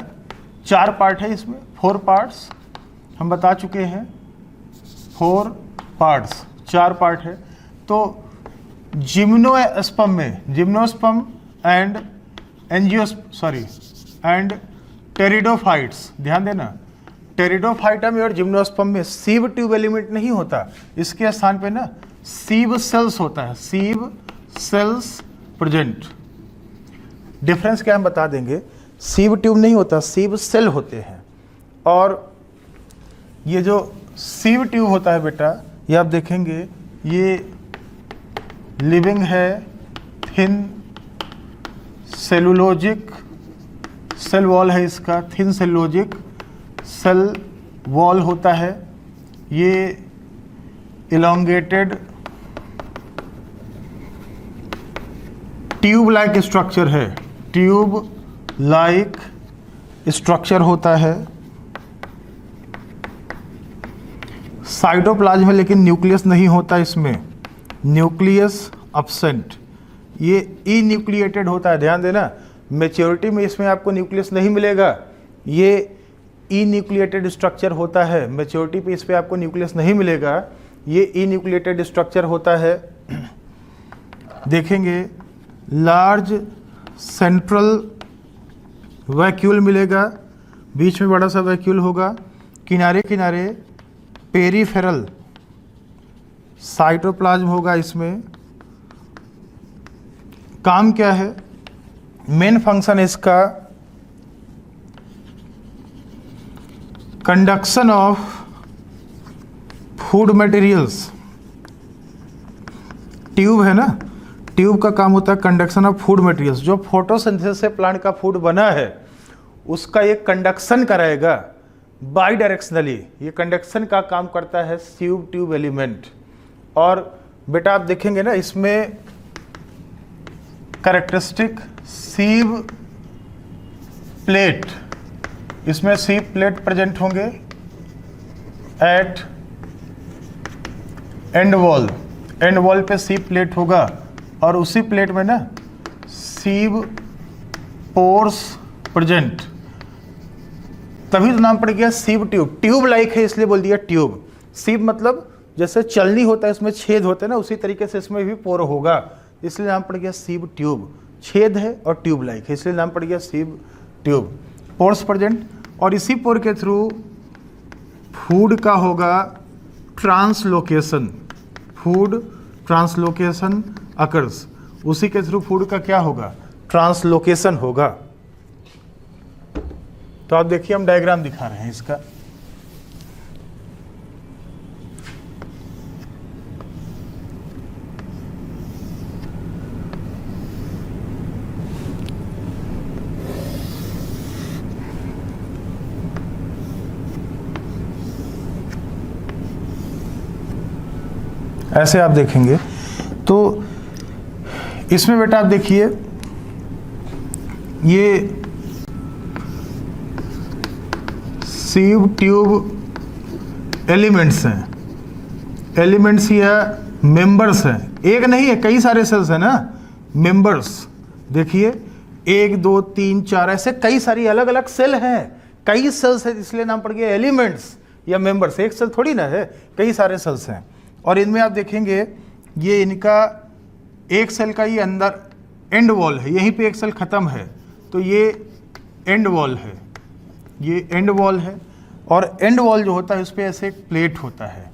4 पार्ट है इसमें, 4 पार्ट्स हम बता चुके हैं, 4 पार्ट्स, 4 पार्ट है। तो जिम्नोस्पर्म में, जिम्नोस्पर्म एंड एंड टेरिडोफाइट्स, ध्यान देना, टेरिडोफाइटा में और जिम्नोस्पर्म में सीव ट्यूब एलिमेंट नहीं होता, इसके स्थान पे ना सीव सेल्स होता है, सीव सेल्स प्रेजेंट। डिफरेंस क्या हम बता देंगे, सीव ट्यूब नहीं होता, सीव सेल होते हैं। और ये जो सीव ट्यूब होता है बेटा, ये आप देखेंगे ये लिविंग है, थिन सेलुलोजिक सेल वॉल है इसका, थिन सेलुलोजिक सेल वॉल होता है। ये इलोंगेटेड ट्यूब लाइक स्ट्रक्चर है, ट्यूब लाइक स्ट्रक्चर होता है। साइटोप्लाज्म है लेकिन न्यूक्लियस नहीं होता इसमें, न्यूक्लियस एब्सेंट। ये इन्यूक्लिएटेड होता है, ध्यान देना, मैच्योरिटी में इसमें आपको न्यूक्लियस नहीं मिलेगा, ये इन्यूक्लिएटेड स्ट्रक्चर होता है। मैच्योरिटी पे इस पर आपको न्यूक्लियस नहीं मिलेगा, ये इन्यूक्लिएटेड स्ट्रक्चर होता है। देखेंगे लार्ज सेंट्रल वैक्यूल मिलेगा, बीच में बड़ा सा वैक्यूल होगा, किनारे किनारे पेरीफेरल साइटोप्लाज्म होगा इसमें। काम क्या है, मेन फंक्शन इसका conduction of food materials. Tube है ना, ट्यूब का काम होता है कंडक्शन ऑफ फूड मटेरियल्स। जो फोटोसिंथेसिस से प्लांट का फूड बना है उसका ये कंडक्शन कराएगा बाई डायरेक्शनली, ये कंडक्शन का काम करता है सीव ट्यूब एलिमेंट। और बेटा आप देखेंगे ना इसमें कैरेक्टरिस्टिक सीव प्लेट, इसमें सीव प्लेट प्रेजेंट होंगे at end wall, end wall पे सीव प्लेट होगा और उसी प्लेट में ना सीव पोर्स प्रेजेंट, तभी तो नाम पड़ गया सीव ट्यूब। ट्यूब लाइक है इसलिए बोल दिया ट्यूब। सीव मतलब जैसे चलनी होता है इसमें छेद होते हैं ना, उसी तरीके से इसमें भी पोर होगा, इसलिए नाम पड़ गया सीव ट्यूब। छेद है और ट्यूब लाइक है इसलिए नाम पड़ गया सीव ट्यूब। पोर्स प्रेजेंट, और इसी पोर के थ्रू फूड का होगा ट्रांसलोकेशन, फूड ट्रांसलोकेशन अकर्स, उसी के थ्रू फूड का क्या होगा, ट्रांसलोकेशन होगा। तो आप देखिए हम डायग्राम दिखा रहे हैं इसका। ऐसे आप देखेंगे तो इसमें बेटा आप देखिए ये सीव ट्यूब एलिमेंट्स हैं, एलिमेंट्स या मेंबर्स हैं, एक नहीं है कई सारे सेल्स हैं ना, मेंबर्स। देखिए 1 2 3 4 ऐसे कई सारी अलग अलग सेल हैं, कई सेल्स है इसलिए नाम पड़ गया एलिमेंट्स या मेंबर्स। एक सेल थोड़ी ना है, कई सारे सेल्स हैं। और इनमें आप देखेंगे ये इनका एक सेल का ये अंदर एंड वॉल है, यहीं पे एक सेल ख़त्म है तो ये एंड वॉल है, ये एंड वॉल है। और एंड वॉल जो होता है उस पर ऐसे एक प्लेट होता है,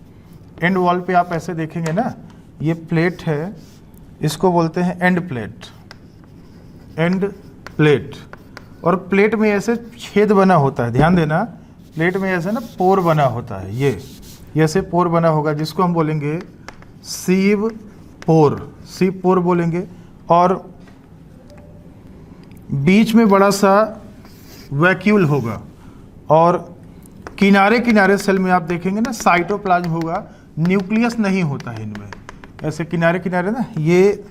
एंड वॉल पे आप ऐसे देखेंगे ना, ये प्लेट है, इसको बोलते हैं एंड प्लेट, एंड प्लेट। और प्लेट में ऐसे छेद बना होता है, ध्यान देना, प्लेट में ऐसे ना पोर बना होता है, ये ऐसे पोर बना होगा जिसको हम बोलेंगे सीव पोर, सीव पोर बोलेंगे। और बीच में बड़ा सा वैक्यूल होगा और किनारे किनारे सेल में आप देखेंगे ना साइटोप्लाज्म होगा, न्यूक्लियस नहीं होता है इनमें, ऐसे किनारे किनारे ना ये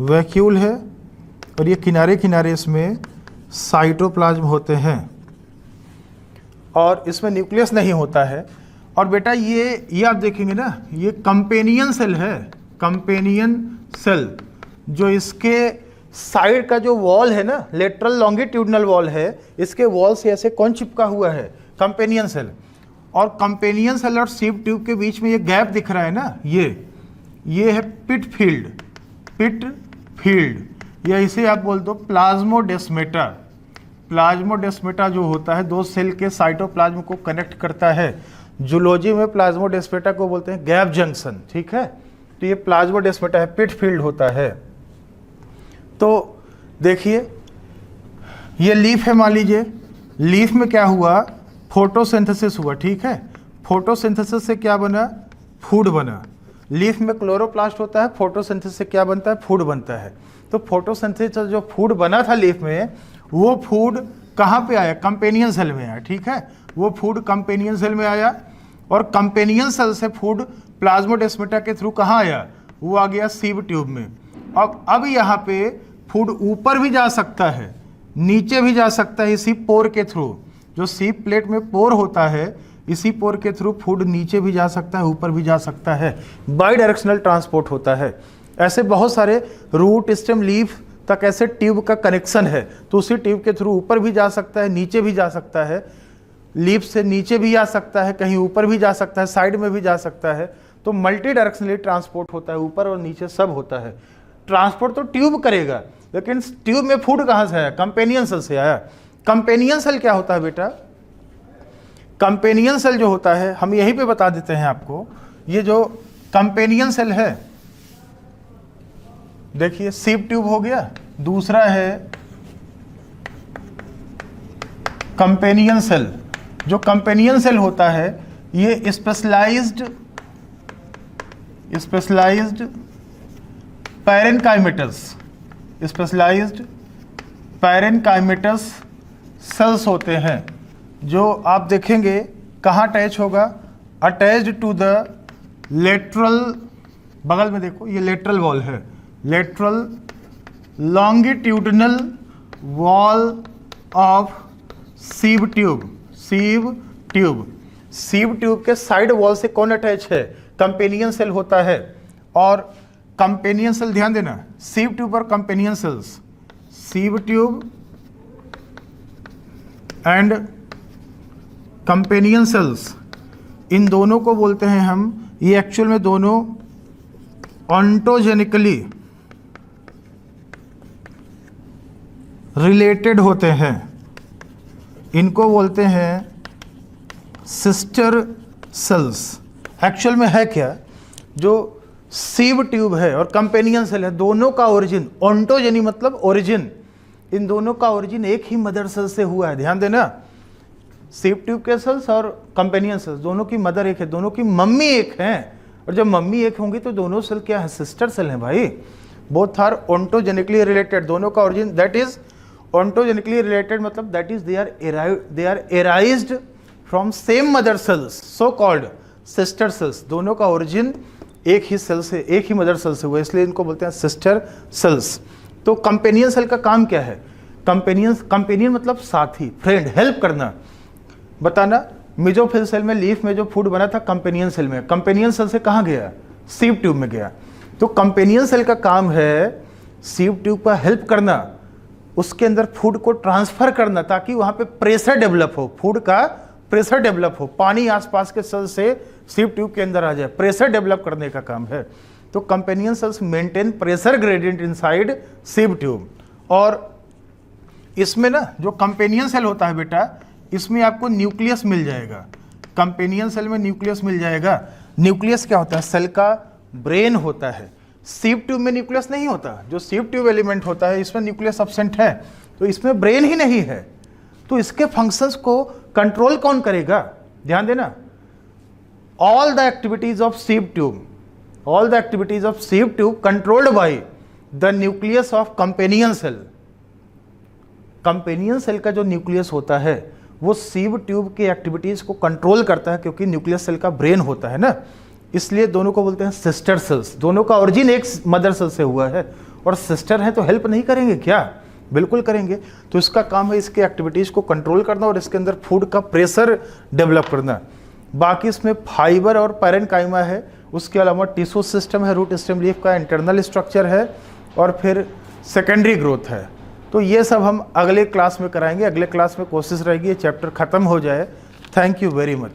वैक्यूल है और ये किनारे किनारे इसमें साइटोप्लाज्म होते हैं और इसमें न्यूक्लियस नहीं होता है। और बेटा ये आप देखेंगे ना, ये कंपेनियन सेल है, कंपेनियन सेल, जो इसके साइड का जो वॉल है ना, लेटरल लॉन्गिट्यूडनल वॉल है, इसके वॉल से ऐसे कौन चिपका हुआ है? Companion cell. और कंपेनियन सेल और सीव ट्यूब के बीच में ये गैप दिख रहा है ना, ये है पिट फील्ड, या इसे आप बोल दो प्लाज्मोडेस्मेटा। प्लाज्मोडेस्मेटा जो होता है दो सेल के साइटोप्लाज्म को कनेक्ट करता है। जूलॉजी में प्लाज्मोडेस्मेटा को बोलते हैं गैप जंक्शन, ठीक है। तो ये प्लाज्मोडेस्मेटा है, पिट फील्ड होता है। तो देखिए ये लीफ है, मान लीजिए लीफ में क्या हुआ? फोटोसिंथेसिस हुआ, ठीक है। फोटोसिंथेसिस से क्या बना? फूड बना। लीफ में क्लोरोप्लास्ट होता है, फोटोसिंथेसिस से क्या बनता है? फूड बनता है। तो फोटोसिंथेसिस से जो फूड बना था लीफ में, वो फूड कहाँ पे आया? कंपेनियन सेल में आया, ठीक है। वो फूड कंपेनियन सेल में आया, और कंपेनियन सेल से फूड प्लाज्मोडेस्मेटा के थ्रू कहाँ आया? वो आ गया सीव ट्यूब में। अब यहाँ पे फूड ऊपर भी जा सकता है, नीचे भी जा सकता है, इसी पोर के थ्रू। जो सीप प्लेट में पोर होता है, इसी पोर के थ्रू फूड नीचे भी जा सकता है, ऊपर भी जा सकता है। बाई डायरेक्शनल ट्रांसपोर्ट होता है। ऐसे बहुत सारे रूट, स्टेम, लीफ तक ऐसे ट्यूब का कनेक्शन है, तो उसी ट्यूब के थ्रू ऊपर भी जा सकता है, नीचे भी जा सकता है, लीफ से नीचे भी जा सकता है, कहीं ऊपर भी जा सकता है, साइड में भी जा सकता है। तो मल्टी डायरेक्शनली ट्रांसपोर्ट होता है, ऊपर और नीचे सब होता है। ट्रांसपोर्ट तो ट्यूब करेगा, लेकिन ट्यूब में फूड कहाँ से आया? कंपेनियन सेल से आया। कंपेनियन सेल क्या होता है बेटा? कंपेनियन सेल जो होता है, हम यहीं पे बता देते हैं आपको। ये जो कंपेनियन सेल है, देखिए सीव ट्यूब हो गया, दूसरा है कंपेनियन सेल। जो कंपेनियन सेल होता है, ये स्पेशलाइज्ड पैरेनकाइमेटस सेल्स होते हैं, जो आप देखेंगे कहाँ अटैच होगा? अटैच्ड टू द लेटरल, बगल में देखो ये लेटरल वॉल है, lateral longitudinal wall of sieve tube. Sieve tube के साइड वॉल से कौन अटैच है? कंपेनियन सेल होता है। और कंपेनियन सेल, ध्यान देना, सीव ट्यूब और companion cells, sieve tube and companion cells, इन दोनों को बोलते हैं हम, ये एक्चुअल में दोनों ऑन्टोजेनिकली रिलेटेड होते हैं। इनको बोलते हैं सिस्टर सेल्स। एक्चुअल में है क्या? जो सीव ट्यूब है और कंपेनियन सेल है, दोनों का ओरिजिन, ऑन्टोजेनी मतलब ओरिजिन, इन दोनों का ओरिजिन एक ही मदर सेल से हुआ है। ध्यान देना, सीव ट्यूब के सेल्स और कंपेनियन सेल्स, दोनों की मदर एक है, दोनों की मम्मी एक है। और जब मम्मी एक होंगी तो दोनों सेल क्या है? सिस्टर सेल हैं भाई। बोथ आर ऑन्टोजेनिकली रिलेटेड, दोनों का origin, that is ontogenically related, मतलब that is they are arised from same mother cells, so called sister cells. दोनों का ओरिजिन एक ही सेल से, एक ही मदर सेल से हुआ, इसलिए इनको बोलते हैं सिस्टर सेल्स। तो कंपेनियन सेल का काम क्या है? कंपेनियन मतलब साथी, फ्रेंड, हेल्प करना। बताना, मेसोफिल सेल में, लीफ में जो फूड बना था कंपेनियन सेल में, कंपेनियन सेल से कहाँ गया? सीव ट्यूब में गया। तो कंपेनियन सेल का काम है सीव ट्यूब का हेल्प करना, उसके अंदर फूड को ट्रांसफर करना, ताकि वहाँ पे प्रेशर डेवलप हो, फूड का प्रेशर डेवलप हो, पानी आसपास के सेल से सीव ट्यूब के अंदर आ जाए, प्रेशर डेवलप करने का काम है। तो companion cells maintain pressure gradient inside सीव tube. और इसमें ना जो कंपेनियन सेल होता है बेटा, इसमें आपको न्यूक्लियस मिल जाएगा। कंपेनियन सेल में न्यूक्लियस मिल जाएगा। न्यूक्लियस क्या होता है? सेल का ब्रेन होता है। सीव ट्यूब में न्यूक्लियस नहीं होता, जो सीव ट्यूब एलिमेंट होता है इसमें न्यूक्लियस एब्सेंट है, तो इसमें ब्रेन ही नहीं है। तो इसके फंक्शंस को कंट्रोल कौन करेगा? ध्यान देना, all the activities of sieve tube controlled by the nucleus of companion cell। Companion cell का जो न्यूक्लियस होता है वो सीव ट्यूब की एक्टिविटीज को कंट्रोल करता है, क्योंकि न्यूक्लियस सेल का ब्रेन होता है ना, इसलिए दोनों को बोलते हैं सिस्टर सेल्स। दोनों का ओरिजिन एक मदर सेल से हुआ है, और सिस्टर है तो हेल्प नहीं करेंगे क्या? बिल्कुल करेंगे। तो इसका काम है इसके एक्टिविटीज को कंट्रोल करना और इसके अंदर फूड का प्रेशर डेवलप करना। बाकी इसमें फाइबर और पैरेनकाइमा है, उसके अलावा टिश्यू सिस्टम है, रूट स्टेम लीफ का इंटरनल स्ट्रक्चर है, और फिर सेकेंडरी ग्रोथ है। तो ये सब हम अगले क्लास में कराएंगे। अगले क्लास में कोशिश रहेगी ये चैप्टर ख़त्म हो जाए। Thank you very much.